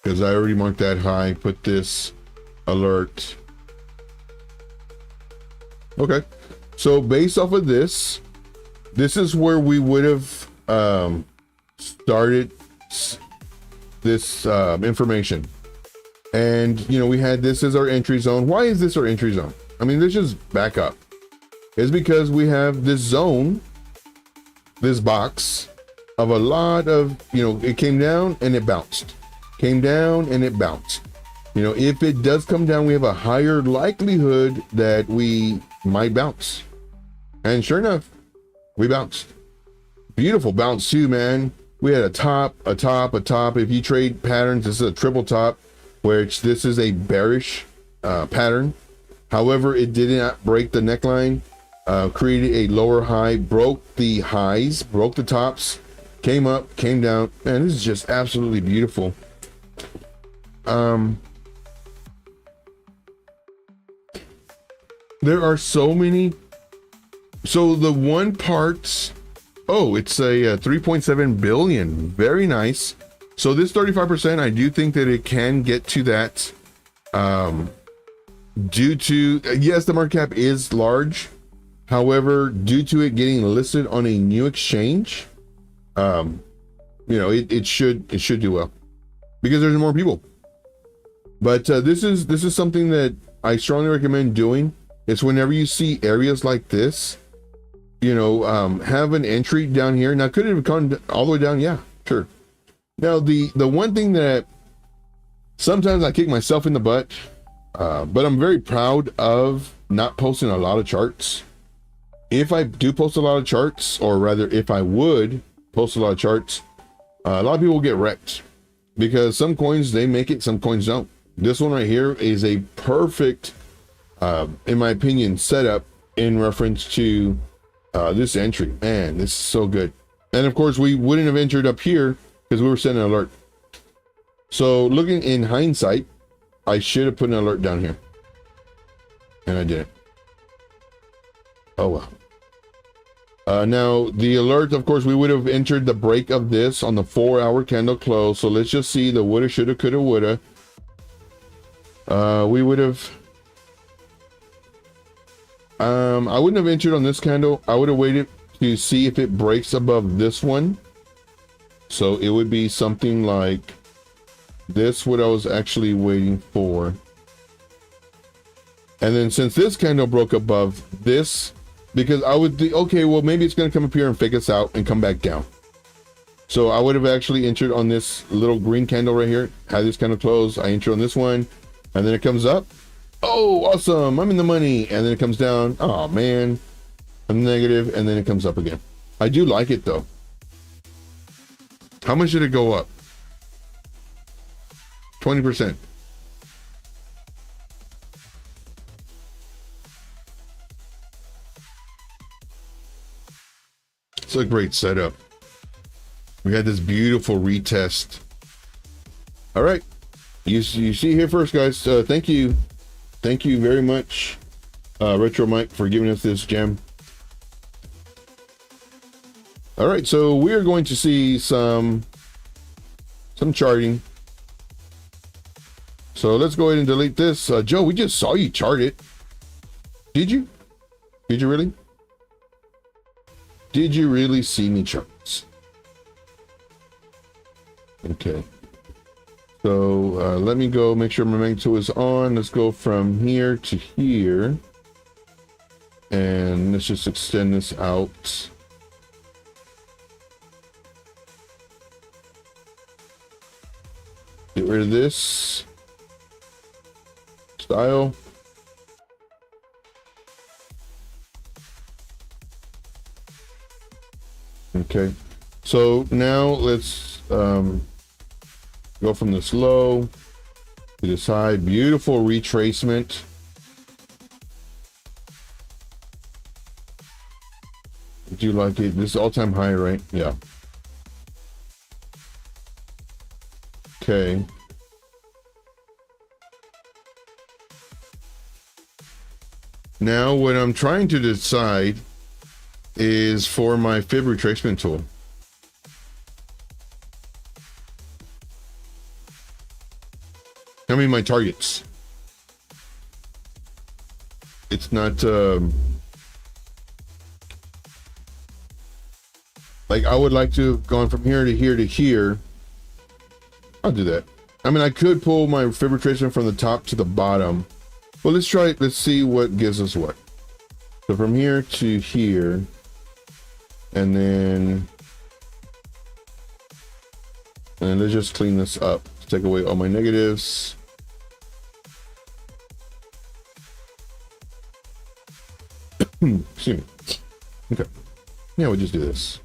Because I already marked that high, put this alert. Okay, so based off of this is where we would have started this information. And you know, we had this as our entry zone. Why is this our entry zone? I mean, let's just back up. It's because we have this zone, this box of a lot of, you know, it came down and it bounced, came down and it bounced. You know, if it does come down, we have a higher likelihood that we might bounce. And sure enough, we bounced. Beautiful bounce too, man. We had a top, a top, a top. If you trade patterns, this is a triple top, which this is a bearish pattern. However, it did not break the neckline, created a lower high, broke the highs, broke the tops, came up, came down. Man, this is just absolutely beautiful. There are so many. So the one part, oh, it's a 3.7 billion. Very nice. So this 35%, I do think that it can get to that. Due to, yes, the market cap is large. However, due to it getting listed on a new exchange, you know, it should do well because there's more people. But this is something that I strongly recommend doing. It's whenever you see areas like this, you know, have an entry down here. Now, could it have gone all the way down? Yeah, sure. Now, the one thing that sometimes I kick myself in the butt, but I'm very proud of not posting a lot of charts. If I do post a lot of charts, or rather, if I would post a lot of charts, a lot of people get wrecked because some coins, they make it, some coins don't. This one right here is a perfect, in my opinion, setup in reference to this entry. Man, this is so good. And of course, we wouldn't have entered up here because we were setting an alert. So looking in hindsight, I should have put an alert down here. And I didn't. Oh, well. Now, the alert, of course, we would have entered the break of this on the 4-hour candle close. So let's just see the woulda, shoulda, coulda, woulda. We would have... I wouldn't have entered on this candle. I would have waited to see if it breaks above this one. So it would be something like this, what I was actually waiting for. And then since this candle broke above this, because I would think, okay, well, maybe it's going to come up here and fake us out and come back down. So I would have actually entered on this little green candle right here, had this candle close. I enter on this one, and then it comes up. Oh, awesome, I'm in the money. And then it comes down. Oh, man, I'm negative, and then it comes up again. I do like it, though. How much did it go up? 20%. It's a great setup. We had this beautiful retest. All right, you see here first, guys. Thank you very much Retro Mike, for giving us this gem. All right, so we are going to see some charting. So let's go ahead and delete this. Joe, we just saw you chart it. Did you? Did you really? Did you really see me charts? Okay. So let me go make sure my Magneto is on. Let's go from here to here. And let's just extend this out. Get rid of this style. Okay, so now let's go from this low to this high. Beautiful retracement. Do you like it? This is all-time high, right? Yeah. Okay. Now what I'm trying to decide is for my fib retracement tool. I mean my targets. It's not like I would like to have gone from here to here to here. I'll do that. I mean, I could pull my fib retracement from the top to the bottom. Well, let's try it. Let's see what gives us what. So from here to here, and then let's just clean this up. Take away all my negatives. Excuse me. Okay. Yeah, we'll just do this.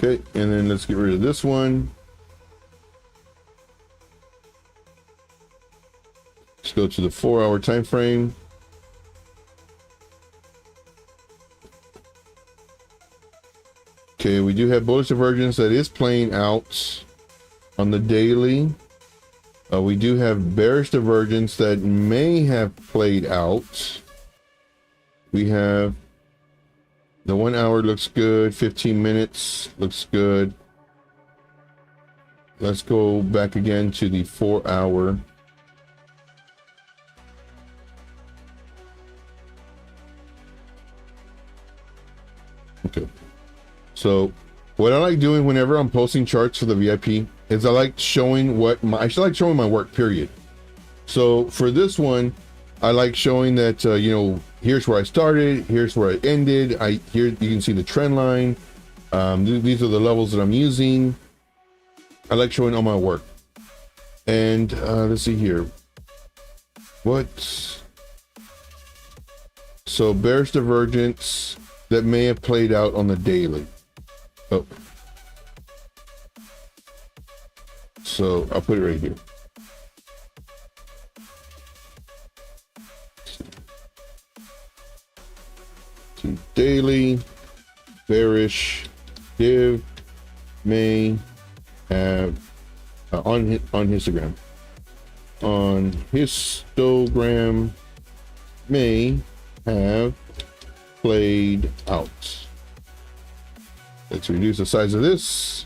Okay, and then let's get rid of this one. Let's go to the 4-hour time frame. Okay, we do have bullish divergence that is playing out on the daily. We do have bearish divergence that may have played out. We have the 1 hour looks good, 15 minutes looks good. Let's go back again to the 4 hour. Okay. So what I like doing whenever I'm posting charts for the VIP is I like showing I like showing my work, period. So for this one, I like showing that, you know, here's where I started, here's where I ended. Here you can see the trend line. These are the levels that I'm using. I like showing all my work. And let's see here. So bearish divergence that may have played out on the daily. Oh. So I'll put it right here. Daily bearish div may have on histogram may have played out. Let's reduce the size of this.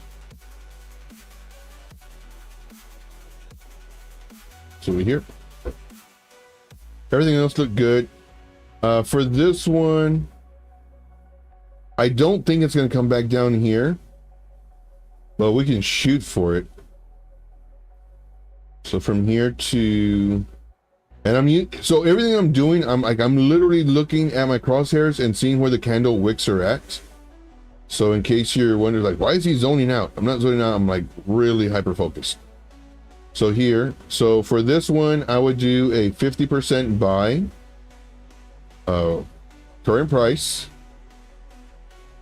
So we here. Everything else looked good. For this one, I don't think it's going to come back down here, but we can shoot for it. So from here to, and so everything I'm doing, I'm literally looking at my crosshairs and seeing where the candle wicks are at. So in case you're wondering, like, why is he zoning out? I'm not zoning out. I'm like really hyper focused. So here, so for this one, I would do a 50% buy, current price,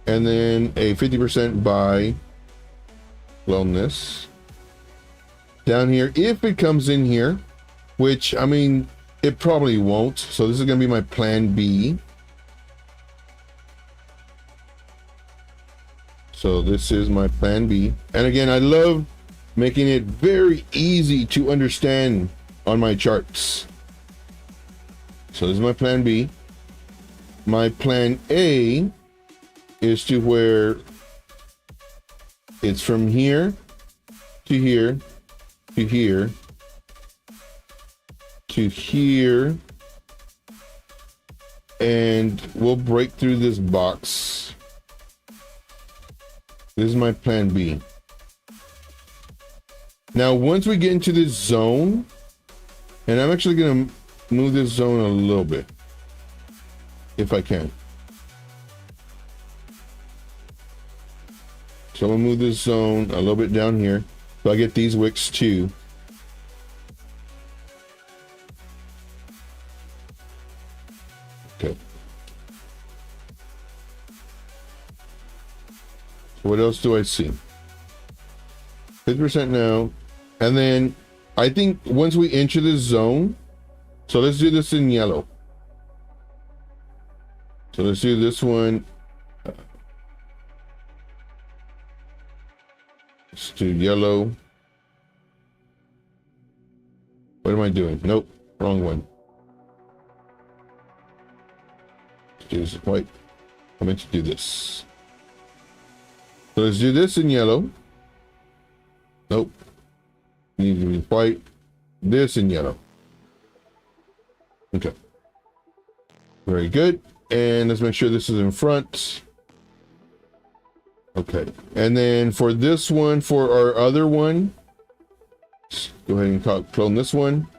and then a 50% buy wellness down here. If it comes in here, which I mean, it probably won't. So this is going to be my plan B. So this is my plan B. And again, I love making it very easy to understand on my charts. So this is my plan B. My plan A is to where it's from here to here to here to here, and we'll break through this box. This is my plan B. Now, once we get into this zone, and I'm actually going to move this zone a little bit, if I can. So I'm going to move this zone a little bit down here, so I get these wicks too. Okay. So what else do I see? 50% now. And then I think once we enter this zone, so let's do this in yellow. So let's do this one. Let's do yellow. What am I doing? Nope, wrong one. Let's do this white. I meant to do this. So let's do this in yellow. Nope. Needs to be white. This in yellow. Okay. Very good. And let's make sure this is in front. Okay. And then for this one, for our other one, let's go ahead and clone this one.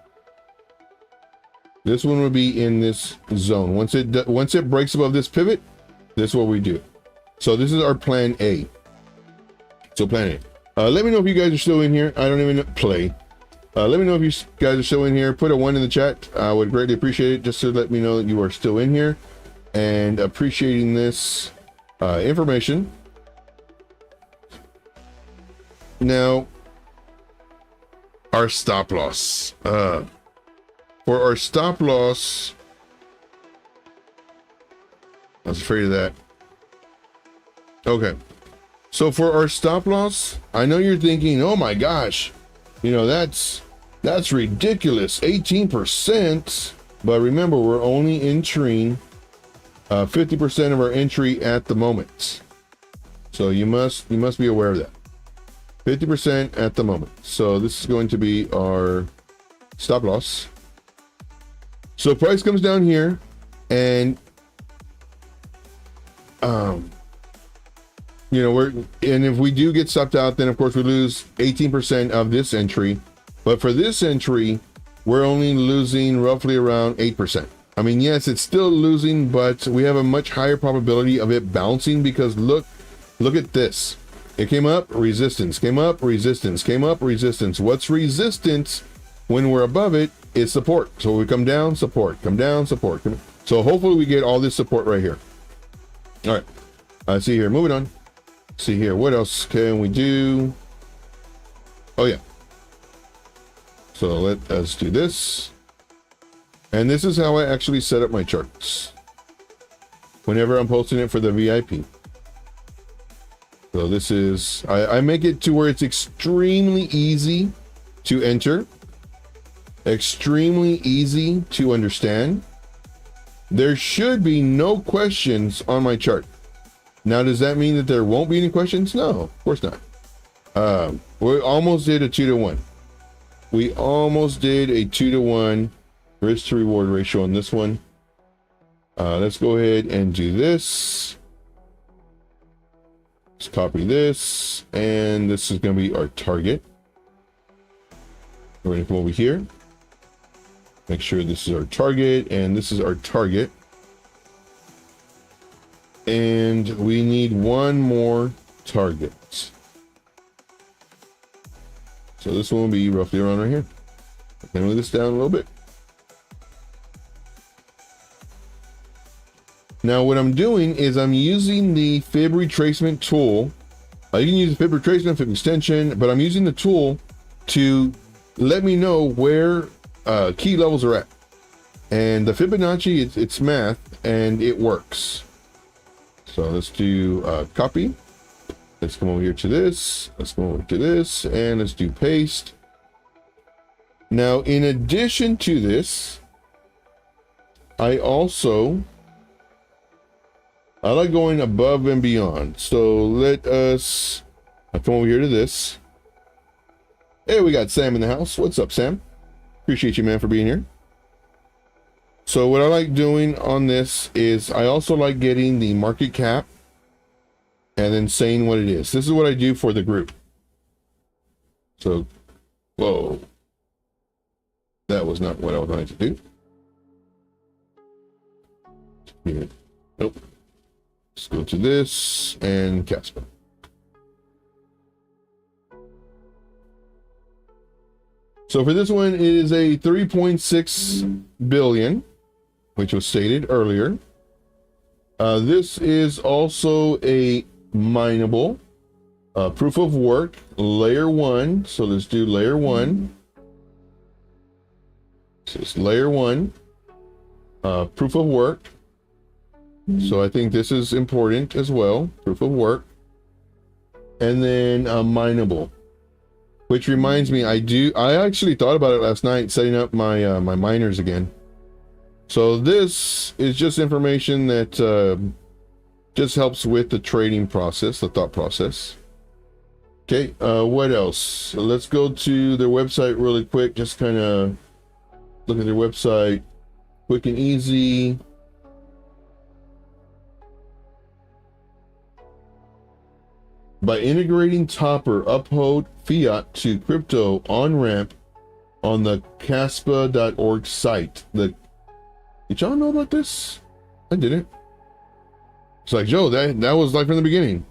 This one will be in this zone. Once it breaks above this pivot, this is what we do. So this is our plan A. So plan A. Let me know if you guys are still in here. I don't even play. Let me know if you guys are still in here. Put a 1 in the chat. I would greatly appreciate it, just to let me know that you are still in here and appreciating this information. Now, our stop loss. For our stop loss, I was afraid of that. Okay. So for our stop loss, I know you're thinking, oh my gosh, you know, that's ridiculous, 18%. But remember, we're only entering 50% of our entry at the moment. So you must be aware of that. 50% at the moment. So this is going to be our stop loss. So price comes down here, and you know, and if we do get stopped out, then of course we lose 18% of this entry. But for this entry, we're only losing roughly around 8%. I mean, yes, it's still losing, but we have a much higher probability of it bouncing, because look at this. It came up, resistance, came up, resistance, came up, resistance. What's resistance when we're above it is support. So we come down, support, come down, support. So hopefully we get all this support right here. All right, I see here, moving on. See here, what else can we do? Oh yeah. So let us do this. And this is how I actually set up my charts whenever I'm posting it for the VIP. So this is, I make it to where it's extremely easy to enter, extremely easy to understand. There should be no questions on my chart. Now, does that mean that there won't be any questions? No, of course not. We almost did a 2-to-1. We almost did a 2-to-1 risk to reward ratio on this one. Let's go ahead and do this. Let's copy this, and this is going to be our target. We're going to come over here. Make sure this is our target, and this is our target. And we need one more target. So this one will be roughly around right here. Can I move this down a little bit? Now what I'm doing is I'm using the fib retracement tool. You can use the fib retracement, fib extension, but I'm using the tool to let me know where key levels are at. And the Fibonacci, it's math, and it works. So let's do copy. Let's come over here to this. Let's go over to this, and let's do paste. Now, in addition to this, I like going above and beyond. So let us, I come over here to this. Hey, we got Sam in the house. What's up, Sam? Appreciate you, man, for being here. So what I like doing on this is I also like getting the market cap and then saying what it is. This is what I do for the group. So, whoa. That was not what I was going to do. Here. Nope. Let's go to this and Kaspa. So for this one, it is a 3.6 billion, which was stated earlier. This is also a mineable proof of work, layer 1. So let's do layer 1. So it's layer 1, proof of work. So I think this is important as well, proof of work. And then mineable, which reminds me, I actually thought about it last night, setting up my my miners again. So this is just information that just helps with the trading process, the thought process. Okay, what else? So let's go to their website really quick, just kind of look at their website, quick and easy. By integrating Topper, uphold fiat to crypto on-ramp on the Kaspa.org site. Did y'all know about this? I didn't. It's like, Joe, that was like from the beginning.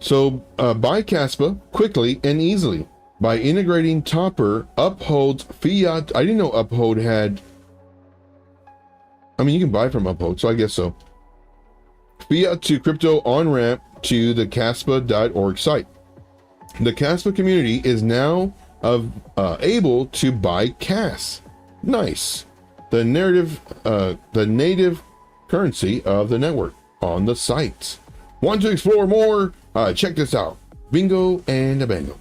So buy Kaspa quickly and easily. By integrating Topper, upholds fiat. I didn't know Uphold had. I mean, you can buy from Uphold, so I guess so. Fiat to crypto on-ramp to the Kaspa.org site. The Kaspa community is now able to buy CAS. Nice. The native currency of the network on the site. Want to explore more? Check this out. Bingo and a bango.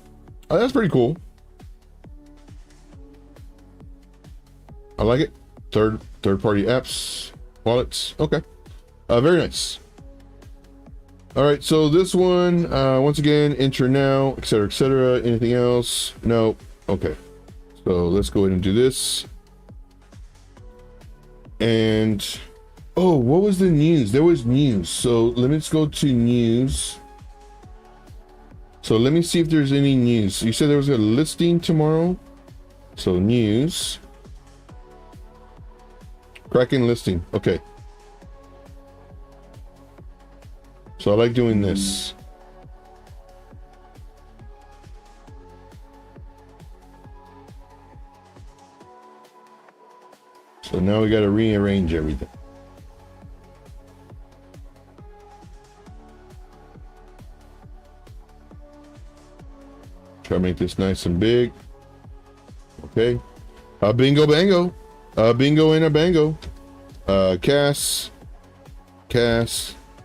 That's pretty cool. I like it. Third-party apps, wallets. Okay. Very nice. All right, so this one, once again, enter now, etc., etc. Anything else? No. Okay. So let's go ahead and do this. And, oh, what was the news? There was news. So let's go to news. So let me see if there's any news. You said there was a listing tomorrow. So news. Kraken listing. Okay. So I like doing this. So now we got to rearrange everything. Try to make this nice and big. Okay. Bingo bango. Bingo and a bango. CAS.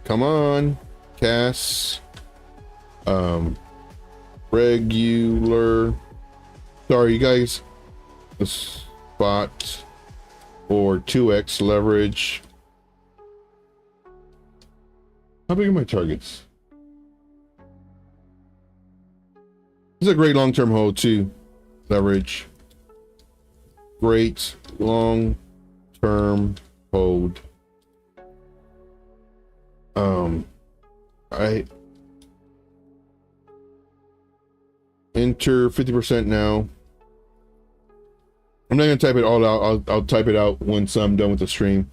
Come on. CAS. Regular. Sorry, you guys. The spot or 2x leverage. How big are my targets? This is a great long-term hold too. Leverage. Great long-term hold. I enter 50% now. I'm not gonna type it all out. I'll type it out once I'm done with the stream.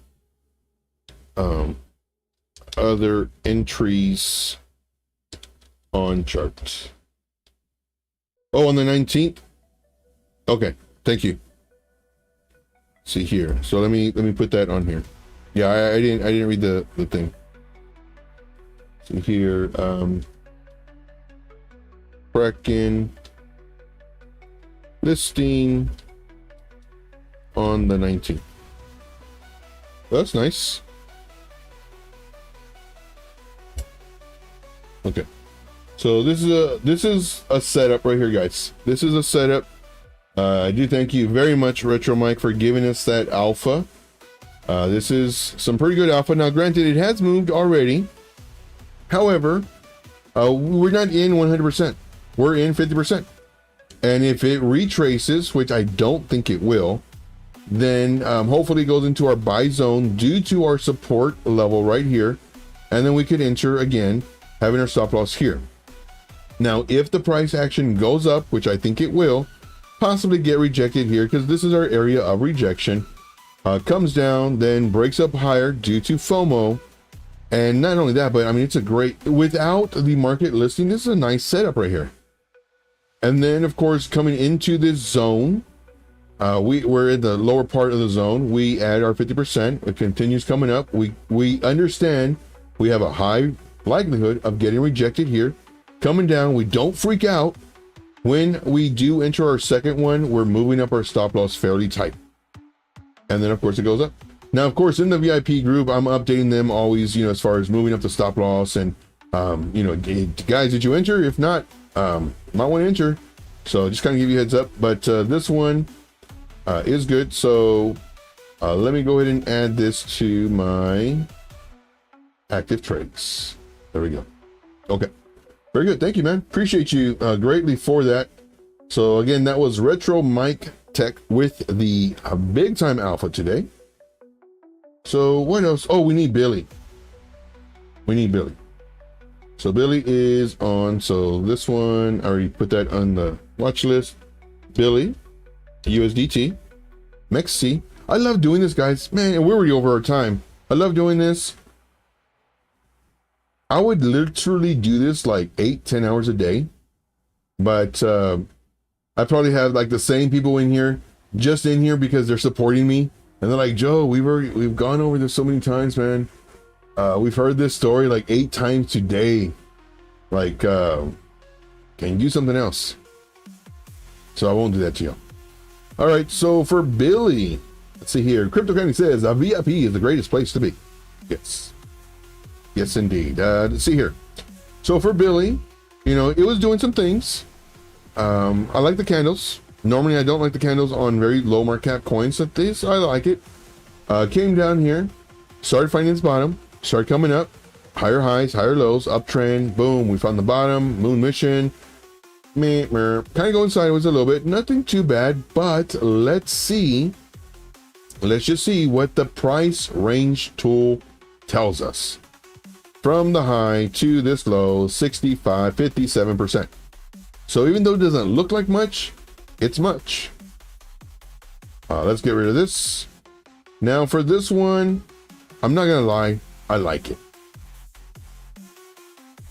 Other entries on chart. Oh, on the 19th. Okay, thank you. See here. So let me put that on here. Yeah, I didn't read the thing. See here. Kraken listing on the 19th. That's nice. Okay. So this is a setup right here, guys. This is a setup I do thank you very much, Retro Mike, for giving us that alpha. This is some pretty good alpha. Now, granted, it has moved already. However, we're not in 100%. We're in 50%. And if it retraces, which I don't think it will, then hopefully it goes into our buy zone due to our support level right here. And then we could enter again, having our stop loss here. Now, if the price action goes up, which I think it will, possibly get rejected here because this is our area of rejection, comes down, then breaks up higher due to FOMO. And not only that, but I mean, it's a great, without the market listing, this is a nice setup right here. And then, of course, coming into this zone, we're in the lower part of the zone. We add our 50%. It continues coming up. We understand we have a high likelihood of getting rejected here. Coming down, we don't freak out. When we do enter our second one, we're moving up our stop loss fairly tight. And then, of course, it goes up. Now, of course, in the VIP group, I'm updating them always, you know, as far as moving up the stop loss and, you know, guys, did you enter? If not, might want to enter. So just kind of give you a heads up. But this one is good. So let me go ahead and add this to my active trades. There we go. Okay. Very good. Thank you, man. Appreciate you greatly for that. So again, that was Retro Mike Tech with the big time alpha today. So what else? Oh, we need Billy. We need Billy. So Billy is on. So this one, I already put that on the watch list. Billy, USDT, MEXC. I love doing this, guys. Man, and we're already over our time. I love doing this. I would literally do this like 8-10 hours a day. But I probably have like the same people in here, just in here because they're supporting me. And they're like, Joe, we've gone over this so many times, man. We've heard this story like 8 times today. Like, can you do something else? So I won't do that to you. All right, so for Billy, let's see here. Crypto Candy says a VIP is the greatest place to be. Yes. Yes, indeed. Let's see here. So for Billy, you know, it was doing some things. I like the candles. Normally, I don't like the candles on very low market cap coins. But this, I like it. Came down here, started finding its bottom, started coming up, higher highs, higher lows, uptrend, boom, we found the bottom, moon mission, kind of going sideways a little bit, nothing too bad, but let's just see what the price range tool tells us. From the high to this low, 65, 57%. So even though it doesn't look like much, it's much. Let's get rid of this. Now for this one, I'm not gonna lie, I like it.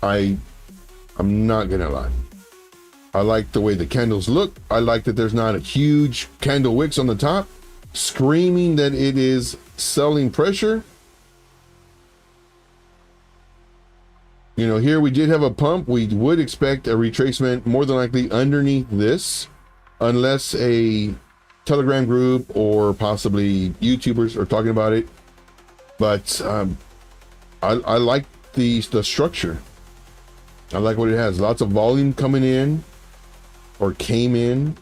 I'm not gonna lie. I like the way the candles look. I like that there's not a huge candle wicks on the top, screaming that it is selling pressure. You know, here we did have a pump. We would expect a retracement more than likely underneath this, unless a Telegram group or possibly YouTubers are talking about it. But I like the structure. I like what it has. Lots of volume coming in or came in.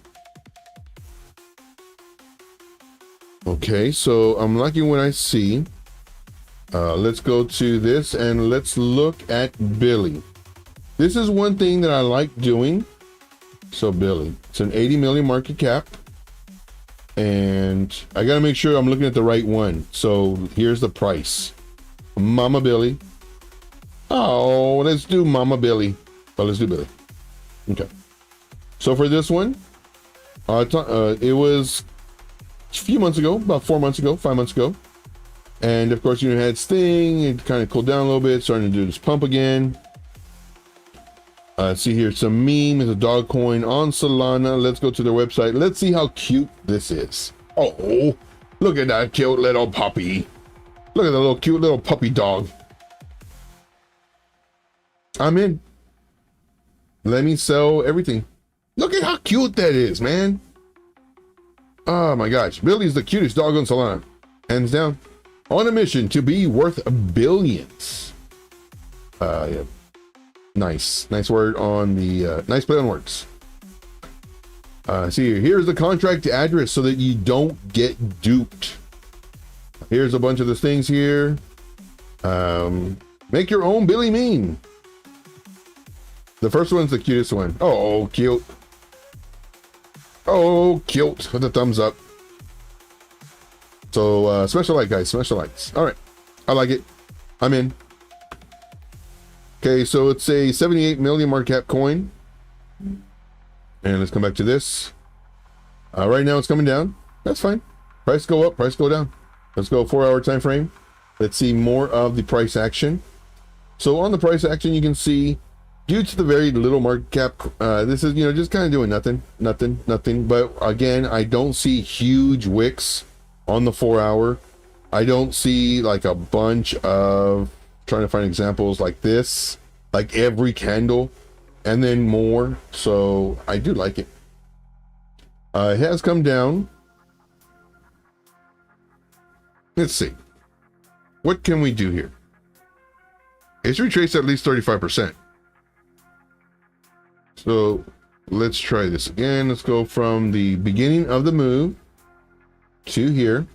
Okay, so I'm liking what I see. Let's go to this and let's look at Billy. This is one thing that I like doing. So Billy, it's an 80 million market cap. And I got to make sure I'm looking at the right one. So here's the price. Mama Billy. Oh, let's do Mama Billy. Oh, let's do Billy. Okay. So for this one, it was a few months ago, about 4 months ago, 5 months ago. And of course, you know, it had its thing. It kind of cooled down a little bit, starting to do this pump again. See here, some meme is a dog coin on Solana. Let's go to their website. Let's see how cute this is. Oh, look at that cute little puppy. Look at the little cute little puppy dog. I'm in. Let me sell everything. Look at how cute that is, man. Oh my gosh. Billy's the cutest dog on Solana. Hands down. On a mission to be worth billions. Yeah. Nice word on the nice play on words. See, here's the contract address so that you don't get duped. Here's a bunch of the things here. Make your own Billy Mean. The first one's the cutest one. Oh, cute. Oh, cute. With a thumbs up. So, special light, guys. Special lights. All right. I like it. I'm in. Okay, so it's a 78 million market cap coin. And let's come back to this. Right now it's coming down. That's fine. Price go up, price go down. Let's go 4-hour time frame. Let's see more of the price action. So on the price action, you can see due to the very little market cap, this is, just kind of doing nothing. But again, I don't see huge wicks on the 4-hour. I don't see like a bunch of, trying to find examples like this, like every candle and then more. So I do like it. It has come down. Let's see. What can we do here? It's retraced at least 35%. So let's try this again. Let's go from the beginning of the move to here.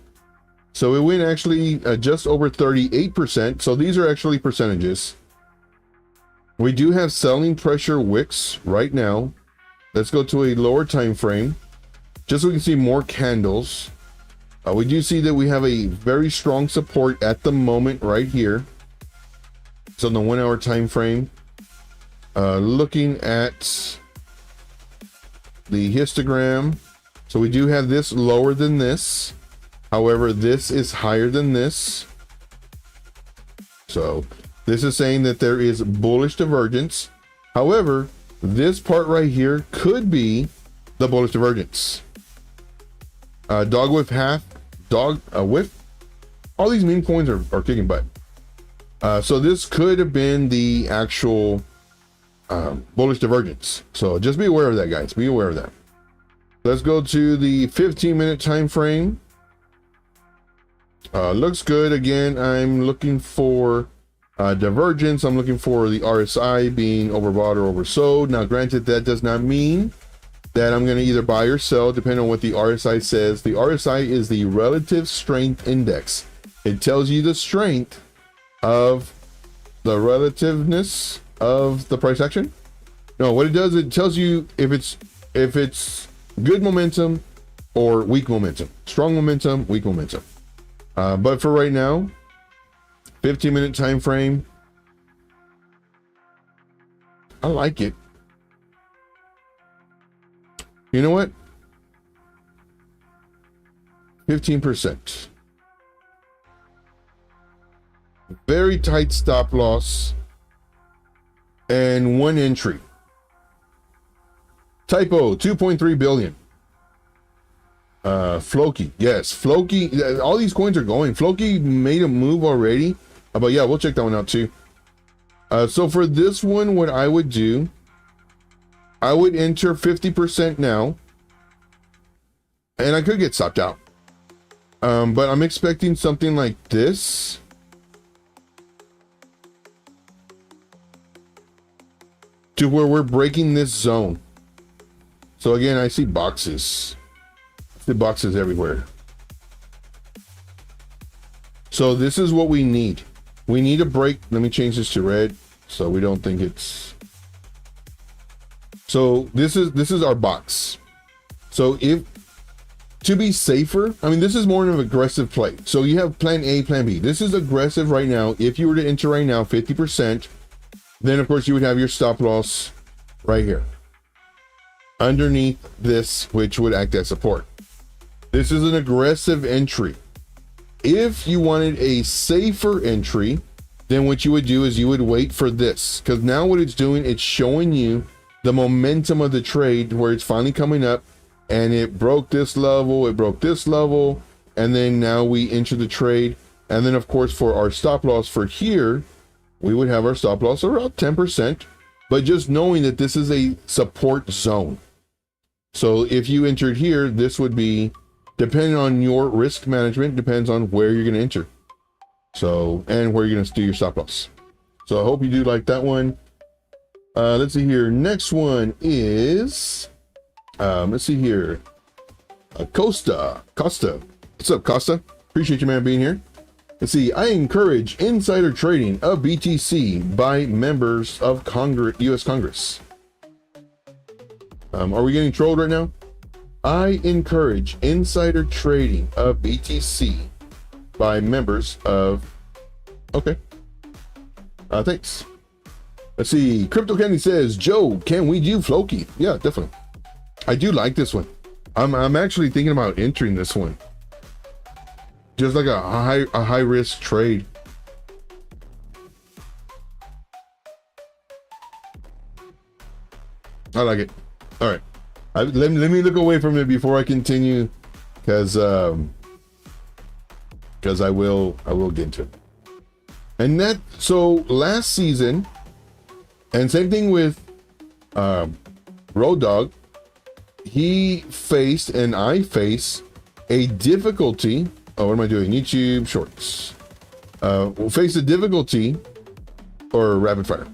So it went actually just over 38%. So these are actually percentages. We do have selling pressure wicks right now. Let's go to a lower time frame, just so we can see more candles. We do see that we have a very strong support at the moment right here. So on the 1-hour time frame, looking at the histogram, so we do have this lower than this. However, this is higher than this. So this is saying that there is bullish divergence. However, this part right here could be the bullish divergence. Dog with half, dog with. All these meme coins are kicking butt. So this could have been the actual bullish divergence. So just be aware of that, guys. Be aware of that. Let's go to the 15-minute time frame. Looks good. Again, I'm looking for divergence. I'm looking for the RSI being overbought or oversold. Now, granted, that does not mean that I'm going to either buy or sell, depending on what the RSI says. The RSI is the relative strength index. It tells you the strength of the relativeness of the price action. No, what it does, it tells you if it's good momentum or weak momentum, strong momentum, weak momentum. But for right now, 15-minute time frame, I like it. You know what? 15%. Very tight stop loss and one entry. Typo, 2.3 billion. Floki, yes, Floki. All these coins are going. Floki made a move already, but yeah, we'll check that one out too. So for this one, what I would do, I would enter 50% now, and I could get stopped out. But I'm expecting something like this. To where we're breaking this zone. So again, I see boxes. The boxes everywhere. So this is what we need. We need a break. Let me change this to red so we don't think it's. So this is our box. So if to be safer, I mean, this is more of an aggressive play. So you have plan A, plan B. This is aggressive right now. If you were to enter right now 50%, then of course you would have your stop loss right here underneath this, which would act as support. This is an aggressive entry. If you wanted a safer entry, then what you would do is you would wait for this, because now what it's doing, it's showing you the momentum of the trade where it's finally coming up, and it broke this level, it broke this level, and then now we enter the trade. And then of course for our stop loss for here, we would have our stop loss around 10%, but just knowing that this is a support zone. So if you entered here, this would be, depending on your risk management, depends on where you're going to enter. So, and where you're going to do your stop loss. So I hope you do like that one. Let's see here. Next one is Let's see here. Costa. What's up, Costa? Appreciate you, man, being here. Let's see. I encourage insider trading of BTC by members of U.S. Congress. Are we getting trolled right now? I encourage insider trading of BTC by members of. Okay. Thanks. Let's see. Crypto Candy says, Joe, can we do Floki? Yeah, definitely. I do like this one. I'm actually thinking about entering this one. Just like a high risk trade. I like it. All right. Let me look away from it before I continue, because I will get into it. And that, so last season, and same thing with Road Dog, he faced and I face a difficulty. Oh, what am I doing? YouTube Shorts. We'll face a difficulty, or rapid fire,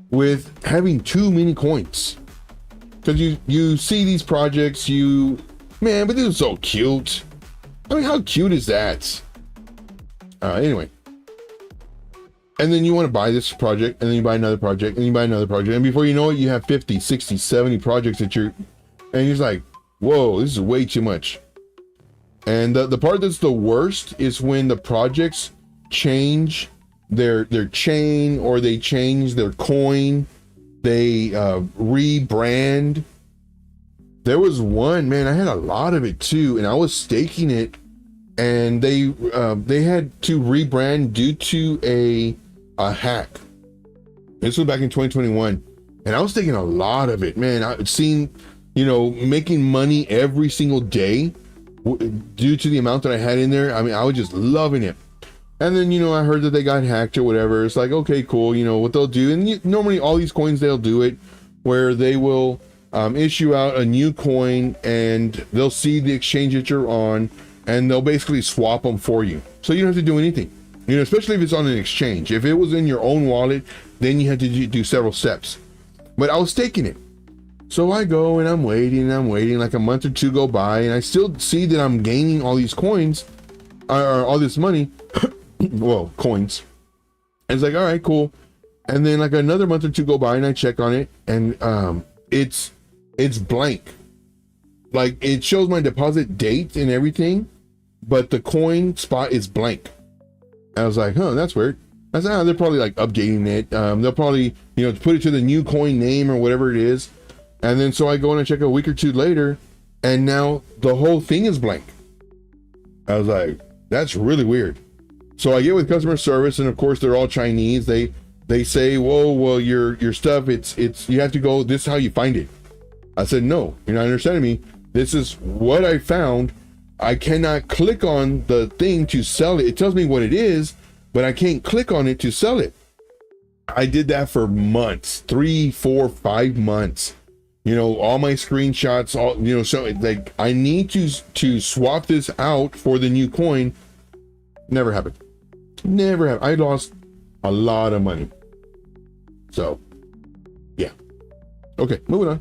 with having too many coins. Because you see these projects, man, but this is so cute. I mean, how cute is that? Anyway. And then you want to buy this project, and then you buy another project, and you buy another project. And before you know it, you have 50, 60, 70 projects that and you're just like, whoa, this is way too much. And the part that's the worst is when the projects change their chain, or they change their coin. They rebrand. There was one, man, I had a lot of it too, and I was staking it, and they had to rebrand due to a hack. This was back in 2021, and I was taking a lot of it, man. I've seen, making money every single day due to the amount that I had in there. I mean, I was just loving it. And then, I heard that they got hacked or whatever. It's like, okay, cool. What they'll do, and normally all these coins, they'll do it where they will issue out a new coin, and they'll see the exchange that you're on, and they'll basically swap them for you. So you don't have to do anything, especially if it's on an exchange. If it was in your own wallet, then you had to do several steps. But I was staking it. So I go and I'm waiting, like a month or two go by, and I still see that I'm gaining all these coins, or all this money. Well, coins. And it's like, all right, cool. And then like another month or two go by, and I check on it, and it's blank. Like, it shows my deposit date and everything, but the coin spot is blank. I was like, that's weird. I said, they're probably like updating it. They'll probably, put it to the new coin name or whatever it is. And then so I go and I check a week or two later, and now the whole thing is blank. I was like, that's really weird. So I get with customer service, and of course they're all Chinese. They say, whoa, well, your stuff, it's you have to go, this is how you find it. I said, no, you're not understanding me. This is what I found. I cannot click on the thing to sell it. It tells me what it is, but I can't click on it to sell it. I did that for months, 3, 4, 5 months. All my screenshots, all, so like I need to swap this out for the new coin. Never happened. Never happened. I lost a lot of money. So, yeah. Okay, moving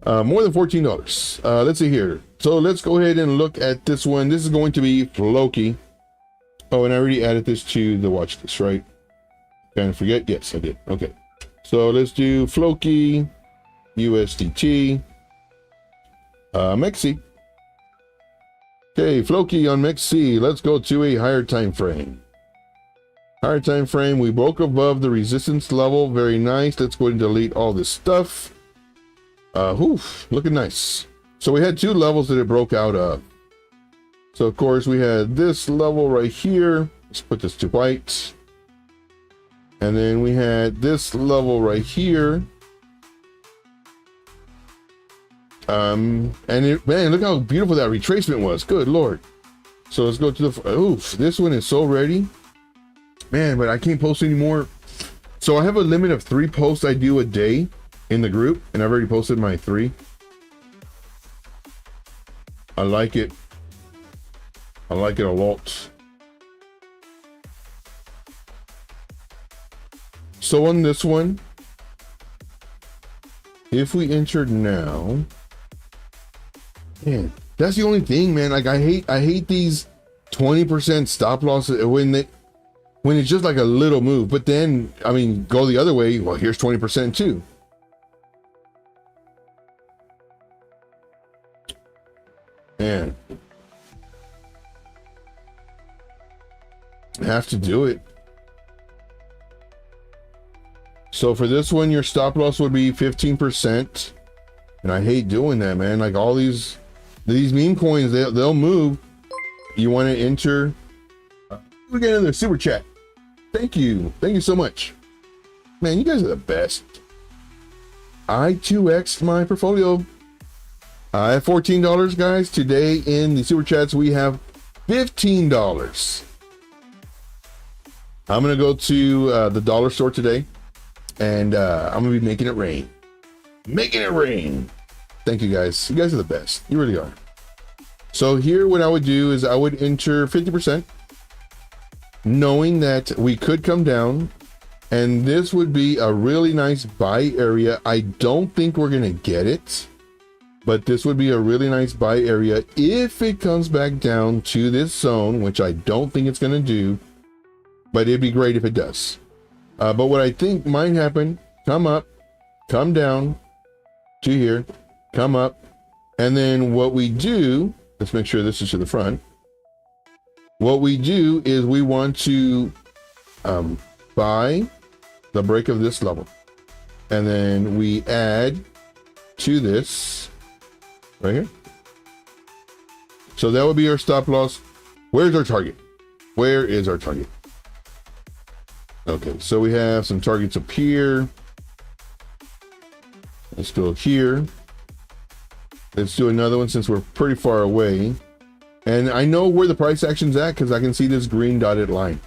on. More than $14. Let's see here. So let's go ahead and look at this one. This is going to be Floki. Oh, and I already added this to the watch list, right? Can I forget? Yes, I did. Okay. So let's do Floki, USDT, MEXC. Okay, Floki on MEXC. Let's go to a higher time frame. Higher time frame. We broke above the resistance level. Very nice. Let's go ahead and delete all this stuff. Looking nice. So we had 2 levels that it broke out of. So of course we had this level right here. Let's put this to white. And then we had this level right here. And man, look how beautiful that retracement was. Good Lord. So let's go to the, this one is so ready. Man, but I can't post anymore. So I have a limit of 3 posts I do a day in the group, and I've already posted my 3. I like it. I like it a lot. So on this one, if we entered now, Man, that's the only thing, man. Like I hate these 20% stop losses when it's just like a little move. But then, I mean, go the other way. Well, here's 20% too. Man, I have to do it. So for this one, your stop loss would be 15%. And I hate doing that, man. Like all these meme coins, they'll move. You want to enter. We get another super chat. Thank you so much, man. You guys are the best. I 2x'd my portfolio. I have $14, guys. Today in the super chats we have $15. I'm gonna go to the dollar store today, and I'm gonna be making it rain. Making it rain. Thank you guys. You guys are the best. You really are. So here, what I would do is I would enter 50%, knowing that we could come down, and this would be a really nice buy area. I don't think we're gonna get it, but this would be a really nice buy area if it comes back down to this zone, which I don't think it's gonna do, but it'd be great if it does. But what I think might happen, come up, come down to here, come up, and then what we do, let's make sure this is to the front. What we do is we want to buy the break of this level, and then we add to this right here. So that would be our stop loss. Where's our target? Where is our target? Okay, so we have some targets up here. Let's go here. Let's do another one since we're pretty far away. And I know where the price action's at because I can see this green dotted line.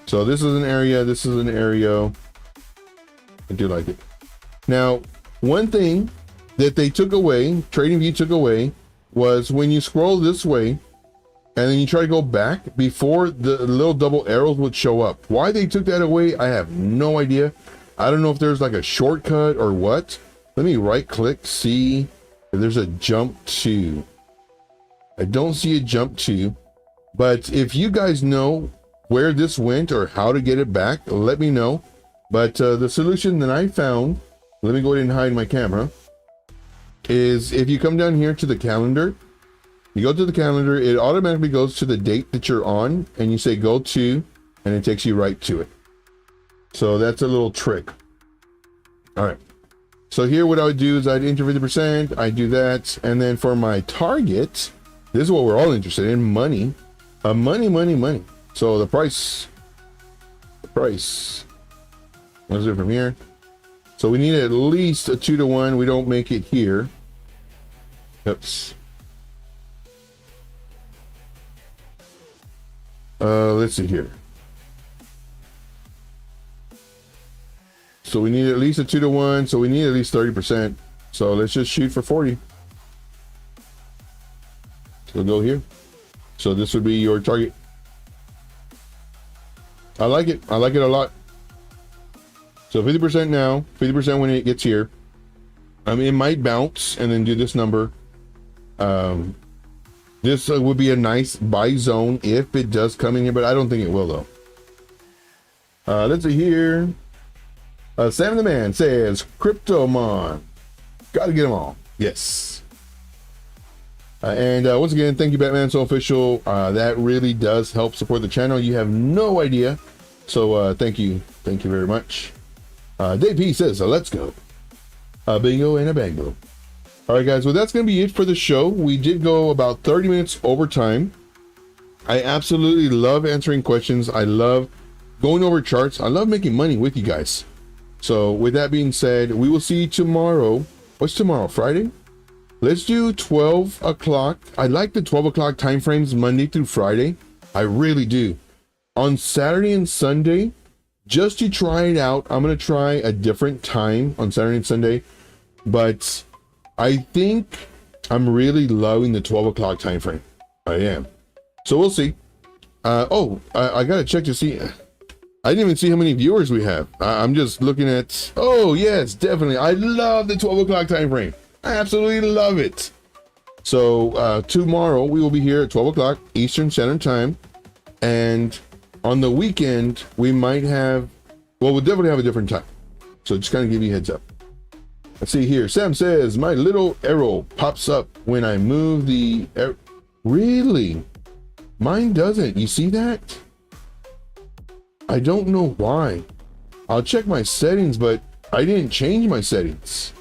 So this is an area, this is an area. I do like it. Now, one thing that they took away, TradingView took away, was when you scroll this way and then you try to go back, before the little double arrows would show up. Why they took that away, I have no idea. I don't know if there's like a shortcut or what. Let me right click, see if there's a jump to. I don't see a jump to, but if you guys know where this went or how to get it back, let me know. But the solution that I found, let me go ahead and hide my camera, is if you come down here to the calendar, you go to the calendar, it automatically goes to the date that you're on, and you say go to, and it takes you right to it. So that's a little trick. All right. So here what I would do is I'd enter 50%, I do that, and then for my target, this is what we're all interested in, money. Money. So the price, what is it from here? So we need at least a 2-to-1. We don't make it here. Oops. Let's see here. So we need at least a 2-to-1. So we need at least 30%. So let's just shoot for 40. So go here. So this would be your target. I like it. I like it a lot. So 50% now, 50% when it gets here. It might bounce and then do this number. This would be a nice buy zone if it does come in here, but I don't think it will though. Let's see here. Sam the Man says, Cryptomon. Gotta get them all. Yes. And once again, thank you, Batman So Official. That really does help support the channel. You have no idea. So thank you. Thank you very much. Dave P says, let's go. A bingo and a bango. All right, guys. Well, that's going to be it for the show. We did go about 30 minutes over time. I absolutely love answering questions. I love going over charts. I love making money with you guys. So with that being said, we will see you tomorrow. What's tomorrow? Friday? Let's do 12 o'clock. I like the 12 o'clock time frames, Monday through Friday. I really do. On Saturday and Sunday, just to try it out, I'm going to try a different time on Saturday and Sunday. But I think I'm really loving the 12 o'clock time frame. I am. So we'll see. I got to check to see. I didn't even see how many viewers we have. I'm just looking at. Oh, yes, definitely. I love the 12 o'clock time frame. I absolutely love it. So tomorrow we will be here at 12 o'clock Eastern Standard Time. And on the weekend, we might have, well, we'll definitely have a different time. So just kind of give you a heads up. Let's see here. Sam says, my little arrow pops up when I move the arrow. Really? Mine doesn't. You see that? I don't know why. I'll check my settings, but I didn't change my settings.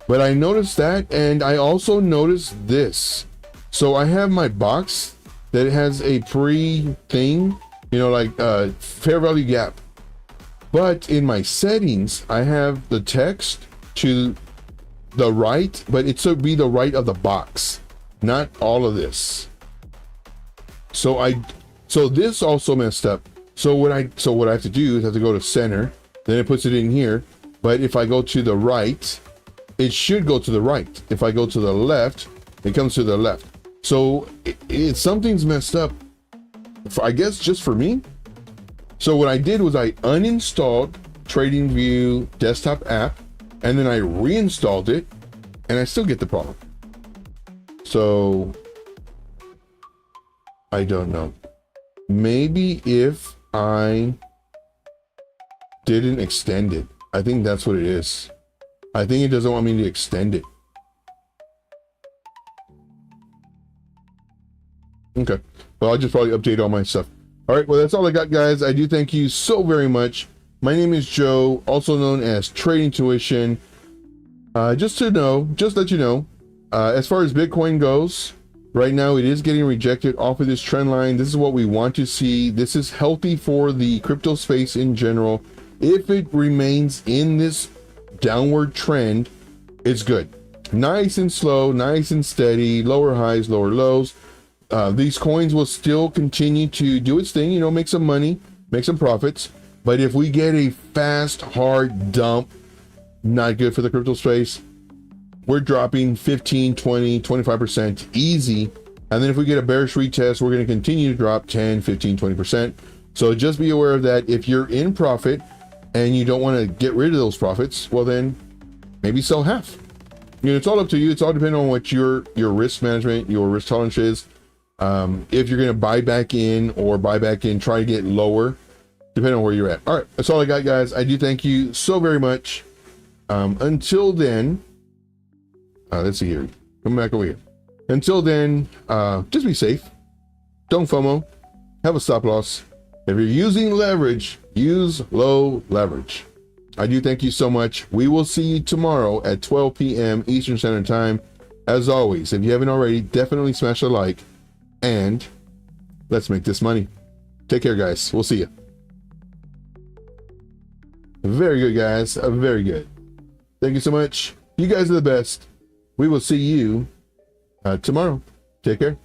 But I noticed that, and I also noticed this. So I have my box that has a pre-thing, you know, like fair value gap. But in my settings, I have the text to the right, but it should be the right of the box, not all of this. So this also messed up. So what I have to do is I have to go to center, then it puts it in here. But if I go to the right, it should go to the right. If I go to the left, it comes to the left. So something's messed up, I guess just for me. So what I did was I uninstalled TradingView desktop app, and then I reinstalled it, and I still get the problem. So I don't know. Maybe if I didn't extend it, I think that's what it is. I think it doesn't want me to extend it. Okay, well, I'll just probably update all my stuff. All right, well, that's all I got, guys. I do thank you so very much. My name is Joe, also known as TradeIntuition. Just let you know, as far as Bitcoin goes, right now it is getting rejected off of this trend line. This is what we want to see. This is healthy for the crypto space in general. If it remains in this downward trend, it's good. Nice and slow, nice and steady, lower highs, lower lows. These coins will still continue to do its thing, you know, make some money, make some profits. But if we get a fast, hard dump, not good for the crypto space. We're dropping 15, 20, 25% easy. And then if we get a bearish retest, we're going to continue to drop 10, 15, 20%. So just be aware of that. If you're in profit and you don't want to get rid of those profits, well, then maybe sell half. You know, it's all up to you. It's all depending on what your risk management, your risk tolerance is. If you're going to buy back in or try to get lower, depending on where you're at. All right, that's all I got, guys. I do thank you so very much. Until then, let's see here. Come back over here. Until then, just be safe. Don't FOMO. Have a stop loss. If you're using leverage, use low leverage. I do thank you so much. We will see you tomorrow at 12 p.m. Eastern Standard Time. As always, if you haven't already, definitely smash a like. And let's make this money. Take care, guys. We'll see you. Very good, guys. Very good. Thank you so much. You guys are the best. We will see you tomorrow. Take care.